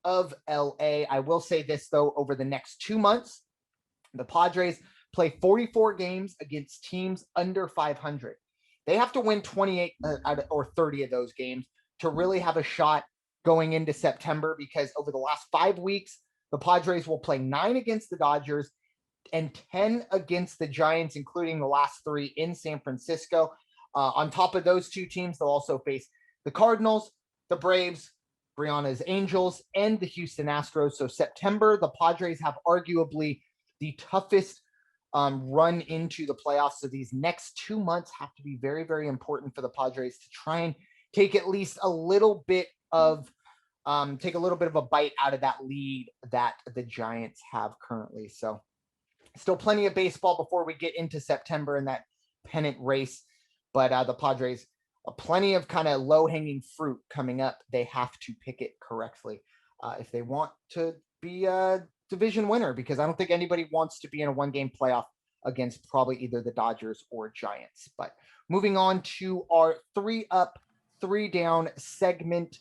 of LA. I will say this, though, over the next 2 months, the Padres play 44 games against teams under 500. They have to win 28 or 30 of those games to really have a shot going into September, because over the last 5 weeks, the Padres will play 9 against the Dodgers, and 10 against the Giants, including the last 3 in San Francisco. On top of those 2 teams, they'll also face the Cardinals, the Braves, Bryanna's Angels, and the Houston Astros. So September, the Padres have arguably the toughest run into the playoffs. So these next 2 months have to be very, very important for the Padres to try and take at least a little bit of take a little bit of a bite out of that lead that the Giants have currently. So still plenty of baseball before we get into September in that pennant race. But the Padres, plenty of kind of low-hanging fruit coming up. They have to pick it correctly if they want to be a division winner, because I don't think anybody wants to be in a one-game playoff against probably either the Dodgers or Giants. But moving on to our 3 up, 3 down segment.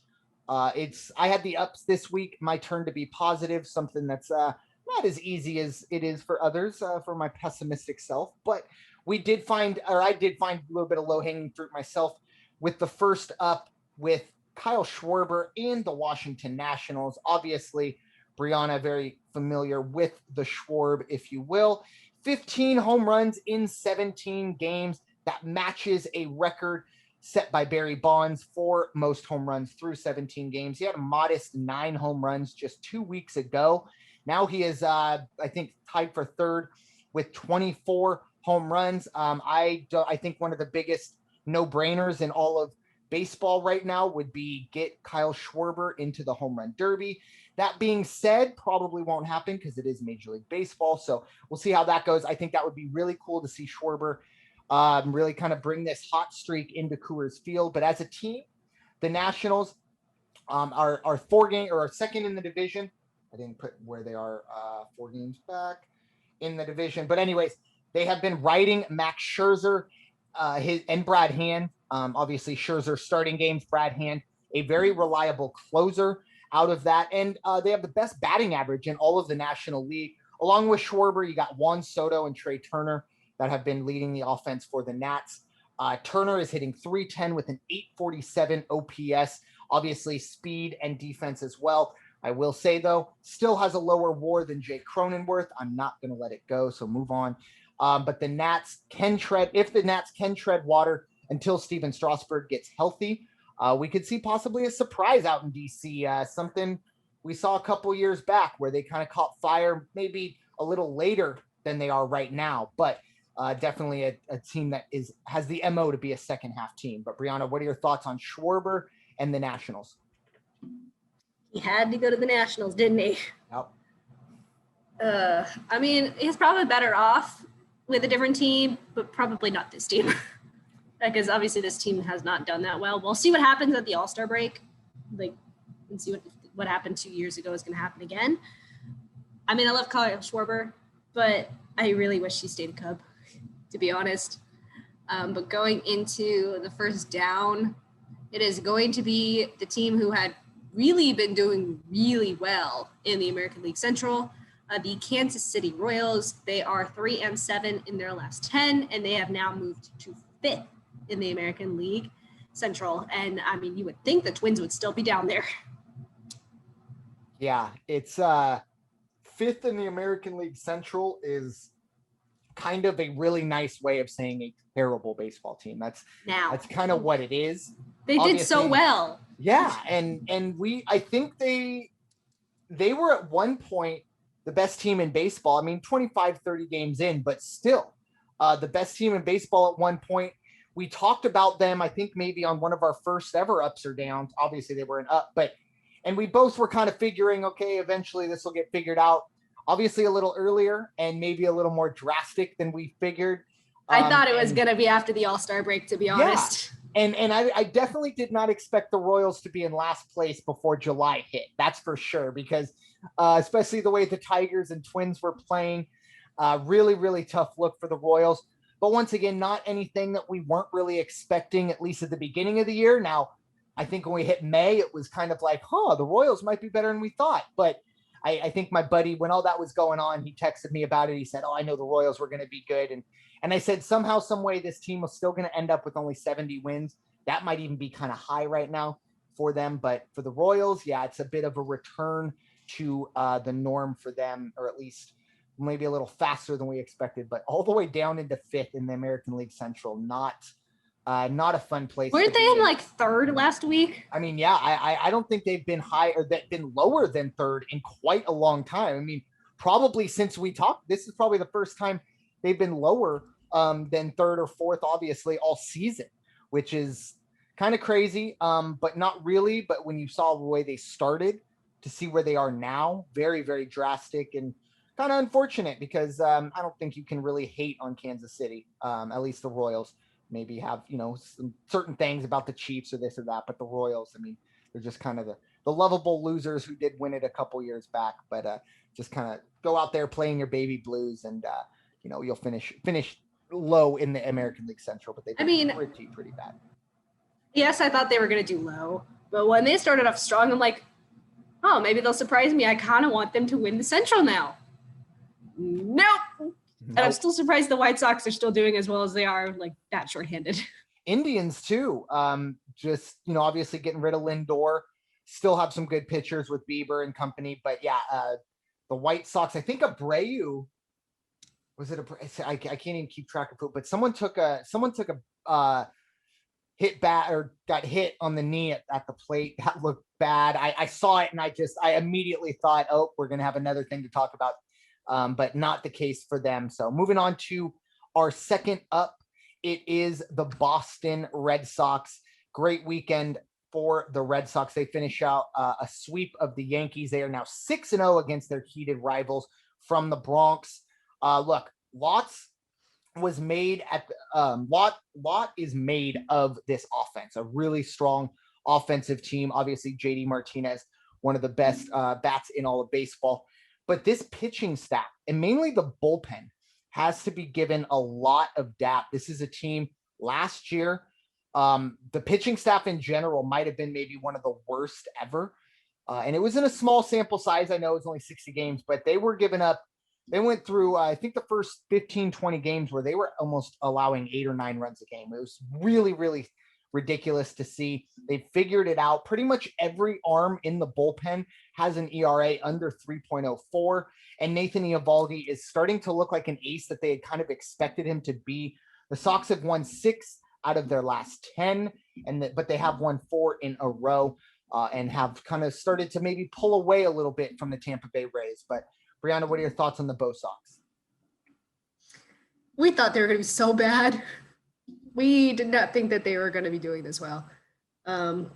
I had the ups this week. My turn to be positive, something that's not as easy as it is for others, for my pessimistic self. But I did find a little bit of low-hanging fruit myself with the first up with Kyle Schwarber and the Washington Nationals. Obviously, Bryanna, very familiar with the Schwarb, if you will. 15 home runs in 17 games. That matches a record set by Barry Bonds for most home runs through 17 games. He had a modest 9 home runs just 2 weeks ago. Now he is, I think, tied for third with 24 home runs. I think one of the biggest no-brainers in all of baseball right now would be get Kyle Schwarber into the home run derby. That being said, probably won't happen because it is Major League Baseball. So we'll see how that goes. I think that would be really cool to see Schwarber really kind of bring this hot streak into Coors Field. But as a team, the Nationals are 4 game or second in the division. I didn't put where they are 4 games back in the division. But anyways, they have been riding Max Scherzer and Brad Hand. Obviously, Scherzer starting games, Brad Hand, a very reliable closer out of that. And they have the best batting average in all of the National League. Along with Schwarber, you got Juan Soto and Trey Turner that have been leading the offense for the Nats. Turner is hitting .310 with an .847 OPS. Obviously, speed and defense as well. I will say, though, still has a lower WAR than Jake Cronenworth. I'm not going to let it go, so move on. But the Nats can tread water until Steven Strasburg gets healthy, we could see possibly a surprise out in DC, something we saw a couple years back where they kind of caught fire maybe a little later than they are right now. But definitely a team that has the MO to be a second half team. But Bryanna, what are your thoughts on Schwarber and the Nationals? He had to go to the Nationals, didn't he? Yep. I mean, he's probably better off with a different team, but probably not this team. Because obviously this team has not done that well. We'll see what happens at the All-Star break. And see what happened 2 years ago is going to happen again. I mean, I love Kyle Schwarber, but I really wish he stayed a Cub, to be honest. But going into the first down, it is going to be the team who had really been doing really well in the American League Central, the Kansas City Royals. They are 3-7 in their last 10, and they have now moved to 5th in the American League Central. And I mean, you would think the Twins would still be down there. Yeah, it's 5th in the American League Central is kind of a really nice way of saying a terrible baseball team. That's kind of what it is. They did so well. Yeah, and I think they were at one point the best team in baseball. I mean, 25, 30 games in, but still the best team in baseball at one point. We talked about them, I think maybe on one of our first ever ups or downs. Obviously they were an up, and we both were kind of figuring, okay, eventually this will get figured out. Obviously a little earlier and maybe a little more drastic than we figured. I thought it was going to be after the All-Star break, to be honest. And I definitely did not expect the Royals to be in last place before July hit. That's for sure, because especially the way the Tigers and Twins were playing, really, really tough look for the Royals. But once again, not anything that we weren't really expecting, at least at the beginning of the year. Now, I think when we hit May, it was kind of like, the Royals might be better than we thought. But I think my buddy, when all that was going on, he texted me about it. He said, I know the Royals were going to be good. And I said, somehow, some way, this team was still going to end up with only 70 wins. That might even be kind of high right now for them. But for the Royals, yeah, it's a bit of a return to the norm for them, or at least maybe a little faster than we expected, but all the way down into 5th in the American League Central. Not a fun place. Weren't they in like 3rd last week? I mean, yeah, I don't think they've been been lower than 3rd in quite a long time. I mean, probably since we talked, this is probably the first time they've been lower than 3rd or 4th, obviously, all season, which is kind of crazy, but not really. But when you saw the way they started to see where they are now, very, very drastic and kind of unfortunate, because I don't think you can really hate on Kansas City, at least the Royals. Maybe have, some certain things about the Chiefs or this or that, but the Royals, I mean, they're just kind of the lovable losers who did win it a couple years back, but just kind of go out there playing your baby blues, and you'll finish low in the American League Central, but they've been pretty bad. Yes, I thought they were going to do low, but when they started off strong, I'm like, oh, maybe they'll surprise me. I kind of want them to win the Central now. Nope. And I'm still surprised the White Sox are still doing as well as they are, like that shorthanded. Indians too. Just, obviously getting rid of Lindor, still have some good pitchers with Bieber and company, but yeah, the White Sox, I think Abreu, I can't even keep track of it, but someone took a hit bat or got hit on the knee at the plate. That looked bad. I saw it and I immediately thought, oh, we're going to have another thing to talk about. But not the case for them. So moving on to our second up, it is the Boston Red Sox. Great weekend for the Red Sox. They finish out a sweep of the Yankees. They are now 6-0 against their heated rivals from the Bronx. Look, lots was made at lot is made of this offense. A really strong offensive team. Obviously, JD Martinez, one of the best bats in all of baseball. But this pitching staff, and mainly the bullpen, has to be given a lot of dap. This is a team last year. The pitching staff in general might have been maybe one of the worst ever. And it was in a small sample size. I know it was only 60 games, but they were giving up. They went through, I think, the first 15, 20 games where they were almost allowing 8 or 9 runs a game. It was really, really ridiculous to see. They figured it out. Pretty much every arm in the bullpen has an ERA under 3.04, and Nathan Eovaldi is starting to look like an ace that they had kind of expected him to be. The Sox have won 6 out of their last 10, but they have won 4 in a row, and have kind of started to maybe pull away a little bit from the Tampa Bay Rays. But Bryanna, what are your thoughts on the Bo Sox? We thought they were going to be so bad. We did not think that they were going to be doing this well. And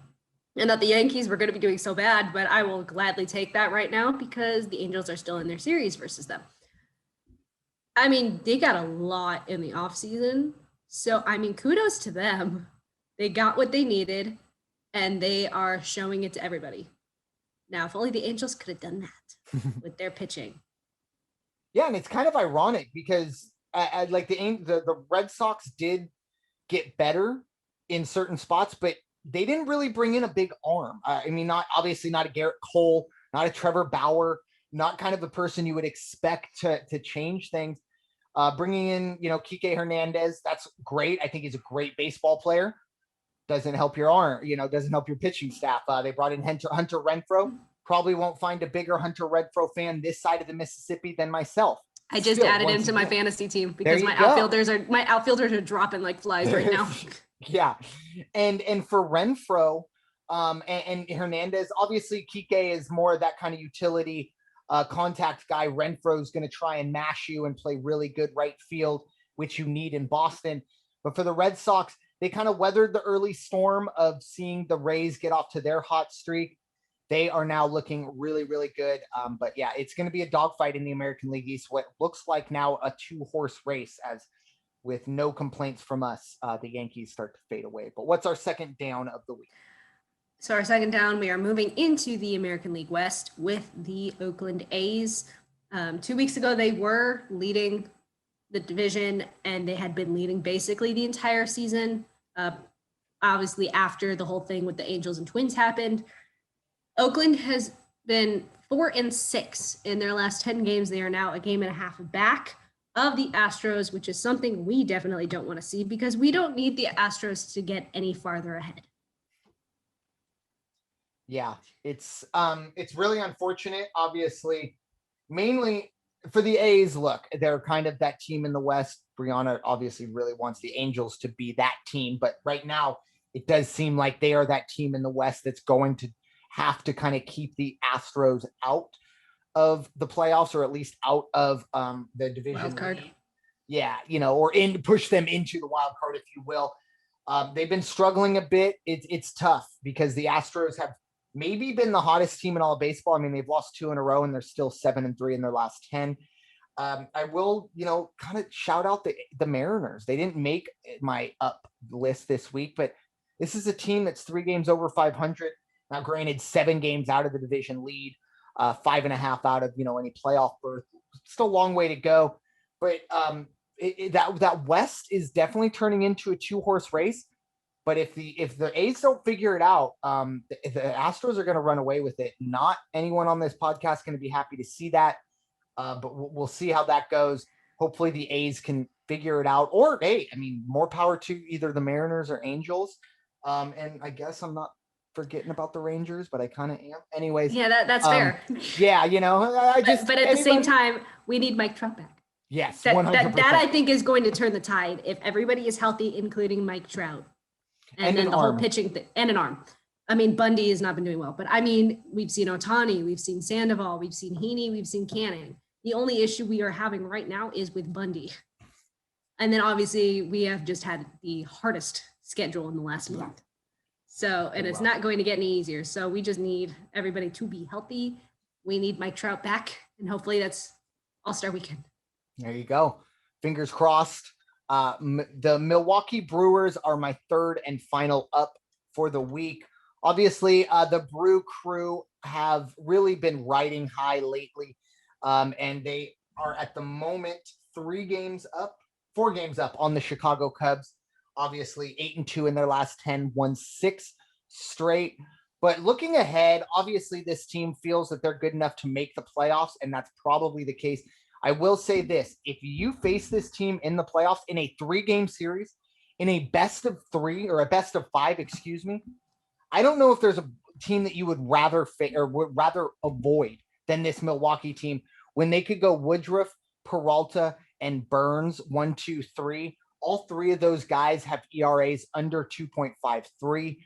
that the Yankees were going to be doing so bad, but I will gladly take that right now because the Angels are still in their series versus them. I mean, they got a lot in the offseason. So, I mean, kudos to them. They got what they needed, and they are showing it to everybody. Now, if only the Angels could have done that with their pitching. Yeah, and it's kind of ironic because like the Red Sox did get better in certain spots, but they didn't really bring in a big arm. I mean, not a Garrett Cole, not a Trevor Bauer, not kind of the person you would expect to change things. Bringing in, Kike Hernandez, that's great. I think he's a great baseball player. Doesn't help your arm, doesn't help your pitching staff. They brought in Hunter Renfroe. Probably won't find a bigger Hunter Renfroe fan this side of the Mississippi than myself. I just added him to my fantasy team because my outfilders are dropping like flies right now. Yeah. And for Renfroe and Hernandez, obviously Kike is more of that kind of utility contact guy. Renfroe's going to try and mash you and play really good right field, which you need in Boston. But for the Red Sox, they kind of weathered the early storm of seeing the Rays get off to their hot streak. They are now looking really, really good. But yeah, it's going to be a dogfight in the American League East. What looks like now a 2-horse race, as with no complaints from us, the Yankees start to fade away. But what's our second down of the week? So our second down, we are moving into the American League West with the Oakland A's. 2 weeks ago, they were leading the division, and they had been leading basically the entire season. Obviously, after the whole thing with the Angels and Twins happened, Oakland has been 4-6 in their last 10 games. They are now a game and a half back of the Astros, which is something we definitely don't want to see because we don't need the Astros to get any farther ahead. Yeah, it's really unfortunate, obviously, mainly For the A's, look, they're kind of that team in the West. Bryanna obviously really wants the Angels to be that team, but right now it does seem like they are that team in the West that's going to have to kind of keep the Astros out of the playoffs, or at least out of the division Wild card. lead. Yeah, or push them into the wild card, if you will. They've been struggling a bit. It's tough because the Astros have maybe been the hottest team in all of baseball. I mean, they've lost 2 in a row and they're still 7-3 in their last 10. I will, kind of shout out the Mariners. They didn't make my up list this week, but this is a team that's 3 games over 500. Now, granted, 7 games out of the division lead, 5.5 out of, any playoff berth. Still a long way to go. But that West is definitely turning into a 2-horse race. But if the A's don't figure it out, the Astros are going to run away with it. Not anyone on this podcast going to be happy to see that. But we'll see how that goes. Hopefully the A's can figure it out. Or, hey, I mean, more power to either the Mariners or Angels. And I guess I'm not forgetting about the Rangers, but I kind of am. Anyways. Yeah, that's fair. Yeah, I just. But at the same time, we need Mike Trout back. Yes, 100%. That I think is going to turn the tide if everybody is healthy, including Mike Trout. And then the whole pitching thing, and an arm. I mean, Bundy has not been doing well, but I mean, we've seen Ohtani, we've seen Sandoval, we've seen Heaney, we've seen Cannon. The only issue we are having right now is with Bundy. And then obviously we have just had the hardest schedule in the last month. So, and it's not going to get any easier. So we just need everybody to be healthy. We need Mike Trout back, and hopefully that's All-Star weekend. There you go. Fingers crossed. The Milwaukee Brewers are my third and final up for the week. Obviously, the Brew Crew have really been riding high lately, and they are at the moment 4 games up on the Chicago Cubs. Obviously, 8-2 in their last 10, won 6 straight. But looking ahead, obviously, this team feels that they're good enough to make the playoffs, and that's probably the case. I will say this: if you face this team in the playoffs in a 3-game series, in a best of 3 or a best of 5, I don't know if there's a team that you would rather would rather avoid than this Milwaukee team, when they could go Woodruff, Peralta, and Burns 1, 2, 3. All 3 of those guys have ERAs under 2.53.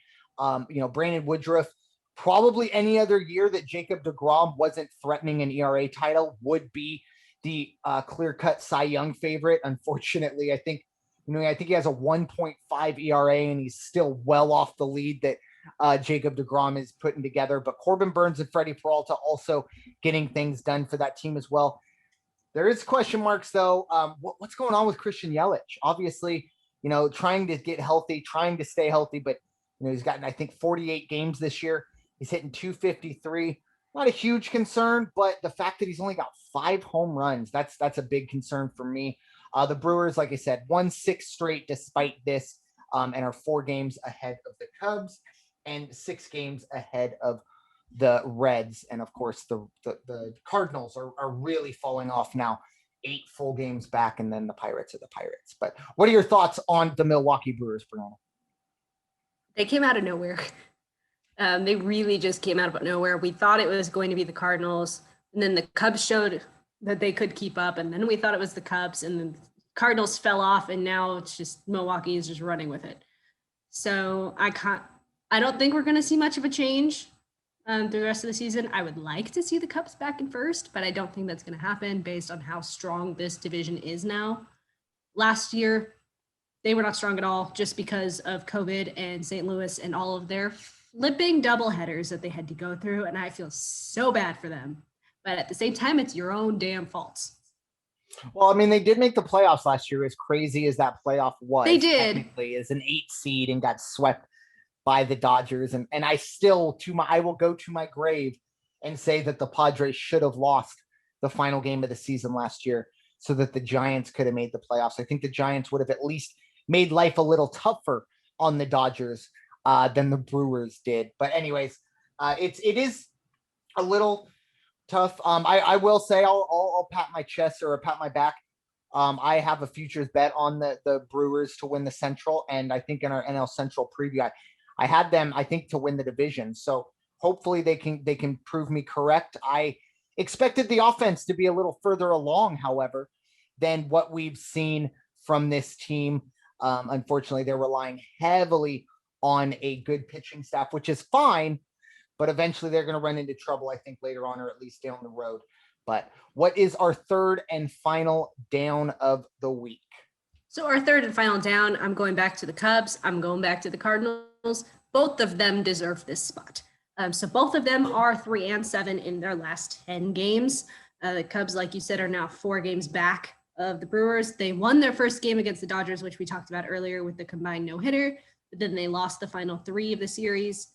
Brandon Woodruff, probably any other year that Jacob deGrom wasn't threatening an ERA title, would be the clear-cut Cy Young favorite. Unfortunately, I think he has a 1.5 ERA, and he's still well off the lead that Jacob deGrom is putting together. But Corbin Burns and Freddie Peralta also getting things done for that team as well. There is question marks, though. What's going on with Christian Yelich? Obviously, trying to get healthy, trying to stay healthy, but he's gotten, I think, 48 games this year. He's hitting 253. Not a huge concern, but the fact that he's only got 5 home runs, that's a big concern for me. The Brewers, like I said, won 6 straight despite this, and are 4 games ahead of the Cubs and 6 games ahead of the Reds. And of course, the Cardinals are really falling off now. 8 full games back, and then the Pirates are the Pirates. But what are your thoughts on the Milwaukee Brewers, Bryanna? They came out of nowhere. They really just came out of nowhere. We thought it was going to be the Cardinals, and then the Cubs showed that they could keep up, and then we thought it was the Cubs, and then the Cardinals fell off, and now it's just Milwaukee is just running with it. So I don't think we're going to see much of a change through the rest of the season. I would like to see the Cubs back in first, but I don't think that's going to happen based on how strong this division is now. Last year, they were not strong at all just because of COVID and St. Louis and all of their flipping doubleheaders that they had to go through, and I feel so bad for them. But at the same time, it's your own damn fault. Well, I mean, they did make the playoffs last year, as crazy as that playoff was. They did. Technically, as an 8 seed, and got swept by the Dodgers. And I still, I will go to my grave and say that the Padres should have lost the final game of the season last year so that the Giants could have made the playoffs. I think the Giants would have at least made life a little tougher on the Dodgers than the Brewers did. But anyways, it is a little tough. I will say I'll pat my chest or pat my back. I have a futures bet on the Brewers to win the Central, and I think in our NL Central preview, I had them, I think, to win the division. So hopefully they can prove me correct. expected the offense to be a little further along, however, than what we've seen from this team. Unfortunately, they're relying heavily on a good pitching staff, which is fine, but eventually they're going to run into trouble, I think, later on, or at least down the road. But what is our third and final down of the week? So our third and final down, I'm going back to the Cubs. I'm going back to the Cardinals. Both of them deserve this spot. So both of them are 3-7 in their last 10 games. The Cubs, like you said, are now 4 games back of the Brewers. They won their first game against the Dodgers, which we talked about earlier with the combined no-hitter, but then they lost the final 3 of the series.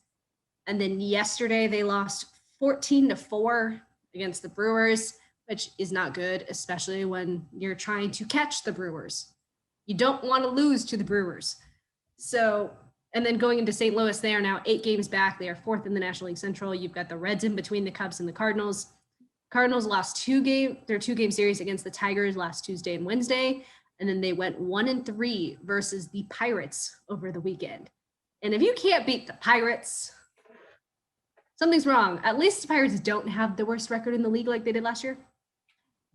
And then yesterday they lost 14-4 against the Brewers, which is not good, especially when you're trying to catch the Brewers. You don't want to lose to the Brewers. So, and then going into St. Louis, they are now 8 games back. They are 4th in the National League Central. You've got the Reds in between the Cubs and the Cardinals. Cardinals lost their 2-game series against the Tigers last Tuesday and Wednesday. And then they went 1-3 versus the Pirates over the weekend. And if you can't beat the Pirates, something's wrong. At least the Pirates don't have the worst record in the league like they did last year.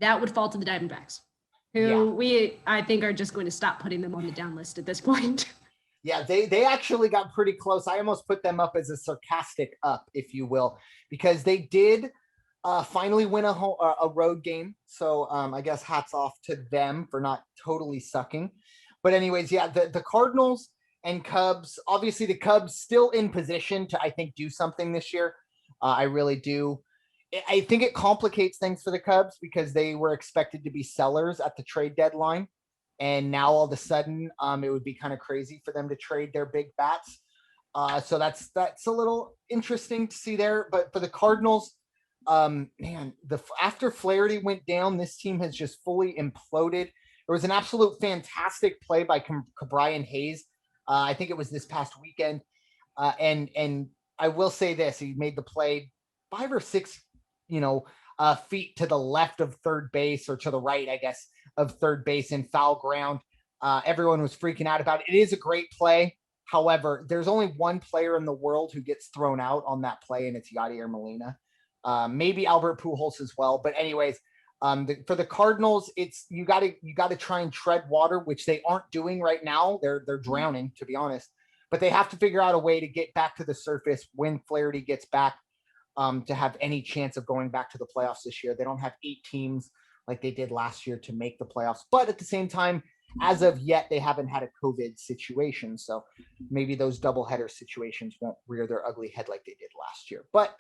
That would fall to the Diamondbacks, who I think are just going to stop putting them on the down list at this point. Yeah, they actually got pretty close. I almost put them up as a sarcastic up, if you will, because they did finally win a road game. So I guess hats off to them for not totally sucking. But anyways, yeah, the Cardinals and Cubs, obviously the Cubs still in position to, I think, do something this year. I really do. I think it complicates things for the Cubs because they were expected to be sellers at the trade deadline. And now all of a sudden, it would be kind of crazy for them to trade their big bats. So that's a little interesting to see there. But for the Cardinals, after Flaherty went down, this team has just fully imploded. There was an absolute fantastic play by Brian Hayes. I think it was this past weekend. And I will say this, he made the play 5 or 6 feet to the left of third base, or to the right, I guess, of third base in foul ground. Everyone was freaking out about it. It is a great play. However, there's only one player in the world who gets thrown out on that play, and it's Yadier Molina. Maybe Albert Pujols as well. But anyways, for the Cardinals, it's you got to try and tread water, which they aren't doing right now. They're drowning, to be honest. But they have to figure out a way to get back to the surface when Flaherty gets back. To have any chance of going back to the playoffs this year. They don't have 8 teams like they did last year to make the playoffs. But at the same time, as of yet, they haven't had a COVID situation. So maybe those doubleheader situations won't rear their ugly head like they did last year. But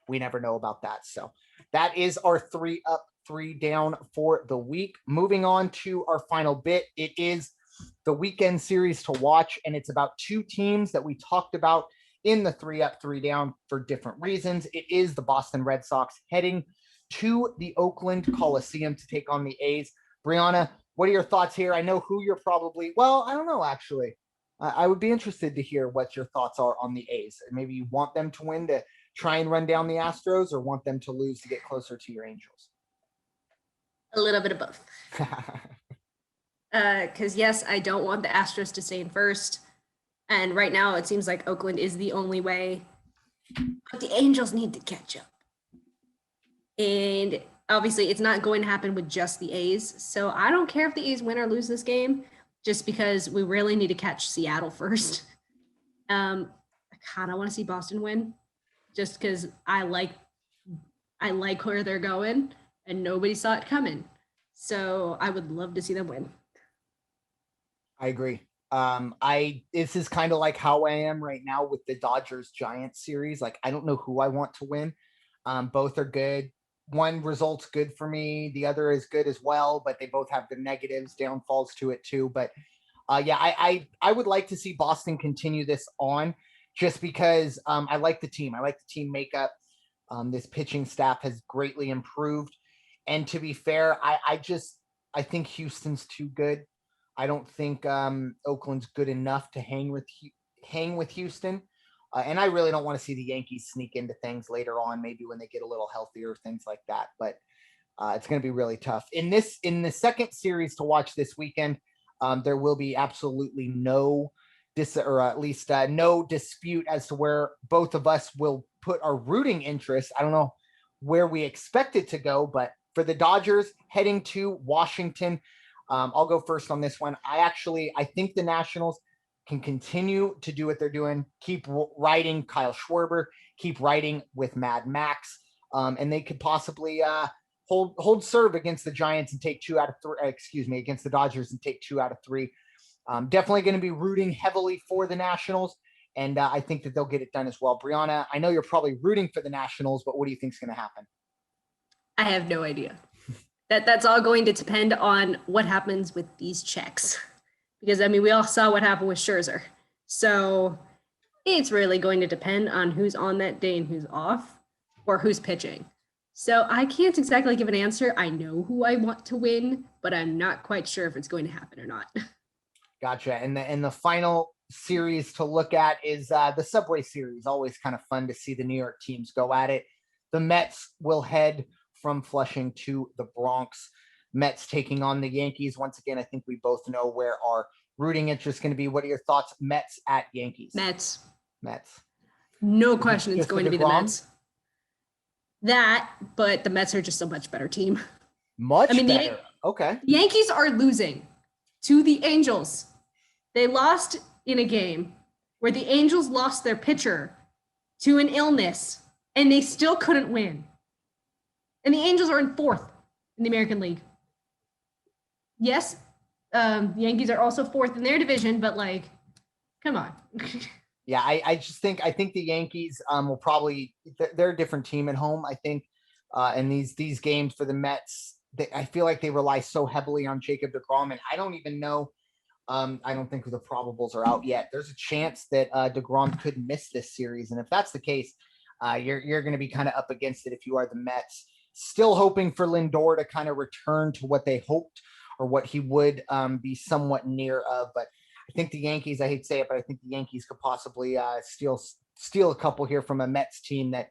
we never know about that. So that is our 3 up, 3 down for the week. Moving on to our final bit. It is the weekend series to watch, and it's about 2 teams that we talked about in the 3 up, 3 down for different reasons. It is the Boston Red Sox heading to the Oakland Coliseum to take on the A's. Bryanna, what are your thoughts here? I know who you're probably, I don't know, actually. I would be interested to hear what your thoughts are on the A's. Maybe you want them to win to try and run down the Astros, or want them to lose to get closer to your Angels? A little bit of both. Because yes, I don't want the Astros to stay in first. And right now, it seems like Oakland is the only way. But the Angels need to catch up. And obviously, it's not going to happen with just the A's. So I don't care if the A's win or lose this game, just because we really need to catch Seattle first. I kind of want to see Boston win, just because I like where they're going, and nobody saw it coming. So I would love to see them win. I agree. This is kind of like how I am right now with the Dodgers Giants series. Like, I don't know who I want to win. Both are good. One result's good for me. The other is good as well, but they both have the negatives, downfalls to it too. But I would like to see Boston continue this on, just because I like the team. I like the team makeup. This pitching staff has greatly improved. And to be fair, I think Houston's too good. I don't think Oakland's good enough to hang with Houston. And I really don't want to see the Yankees sneak into things later on, maybe when they get a little healthier, things like that. But it's going to be really tough. In the second series to watch this weekend, there will be absolutely no dispute as to where both of us will put our rooting interest. I don't know where we expect it to go. But for the Dodgers heading to Washington, I'll go first on this one. I think the Nationals can continue to do what they're doing, keep riding Kyle Schwarber, keep riding with Mad Max, and they could possibly hold serve against the Giants and take 2 out of 3, against the Dodgers and take 2 out of 3. Definitely going to be rooting heavily for the Nationals, and I think that they'll get it done as well. Bryanna, I know you're probably rooting for the Nationals, but what do you think is going to happen? I have no idea. That's all going to depend on what happens with these checks. Because, I mean, we all saw what happened with Scherzer. So it's really going to depend on who's on that day and who's off or who's pitching. So I can't exactly give an answer. I know who I want to win, but I'm not quite sure if it's going to happen or not. Gotcha. And the final series to look at is the Subway Series. Always kind of fun to see the New York teams go at it. The Mets will head from Flushing to the Bronx. Mets taking on the Yankees. Once again, I think we both know where our rooting interest is going to be. What are your thoughts? Mets at Yankees. Mets. No question it's going to be the Mets. But the Mets are just a much better team. Better. Okay. The Yankees are losing to the Angels. They lost in a game where the Angels lost their pitcher to an illness, and they still couldn't win. And the Angels are in 4th in the American League. Yes, Yankees are also 4th in their division, but come on. Yeah, I think the Yankees will probably, they're a different team at home, I think. And these games for the Mets, I feel like they rely so heavily on Jacob deGrom, and I don't even know. I don't think the probables are out yet. There's a chance that deGrom could miss this series, and if that's the case, you're going to be kind of up against it if you are the Mets. Still hoping for Lindor to kind of return to what they hoped or what he would be somewhat near of. But I think the Yankees, I hate to say it, but I think the Yankees could possibly steal a couple here from a Mets team that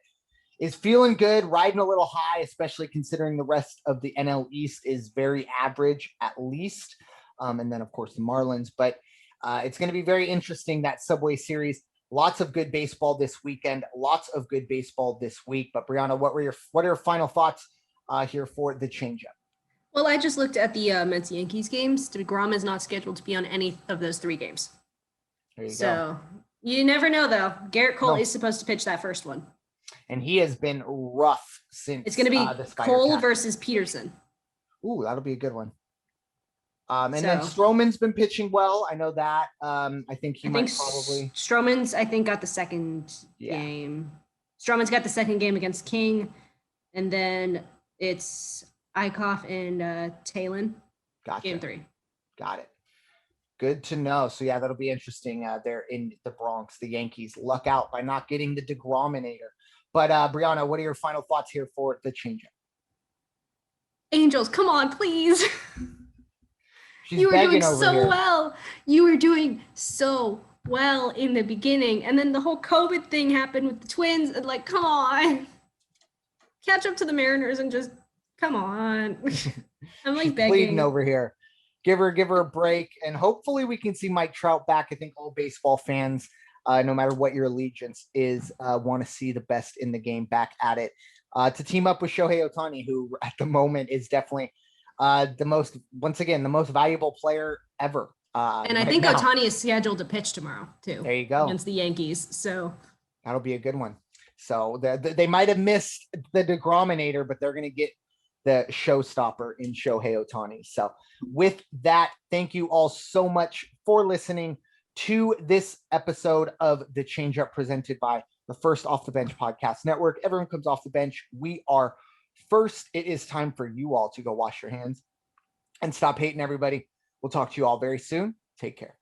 is feeling good, riding a little high, especially considering the rest of the NL East is very average at least. And then, of course, the Marlins. But it's going to be very interesting, that Subway Series. Lots of good baseball this weekend. Lots of good baseball this week. But Bryanna, what are your final thoughts here for the Changeup? Well, I just looked at the Mets-Yankees games. deGrom is not scheduled to be on any of those 3 games. There you go. So you never know, though. Garrett Cole is supposed to pitch that first one. And he has been rough since. It's going to be Cole versus Peterson. Ooh, that'll be a good one. Then Stroman's been pitching well. I know that. I think Stroman's, got the second game. Stroman's got the second game against King. And then it's Eichhoff and Talon. Gotcha. Game 3. Got it. Good to know. So, yeah, that'll be interesting. They're in the Bronx. The Yankees luck out by not getting the deGrominator. But, Bryanna, what are your final thoughts here for the Changeup? Angels, come on, please. You were doing so well. You were doing so well in the beginning. And then the whole COVID thing happened with the Twins. And come on. Catch up to the Mariners and just come on. I'm begging. Pleading over here. Give her a break. And hopefully we can see Mike Trout back. I think all baseball fans, no matter what your allegiance is, want to see the best in the game back at it. To team up with Shohei Ohtani, who at the moment is definitely the most valuable player ever. And I think Ohtani is scheduled to pitch tomorrow too. There you go. Against the Yankees. So that'll be a good one. So they might have missed the deGrominator, but they're going to get the showstopper in Shohei Ohtani. So with that, thank you all so much for listening to this episode of The Changeup presented by the First Off the Bench Podcast Network. Everyone comes off the bench. We are first. It is time for you all to go wash your hands and stop hating everybody. We'll talk to you all very soon. Take care.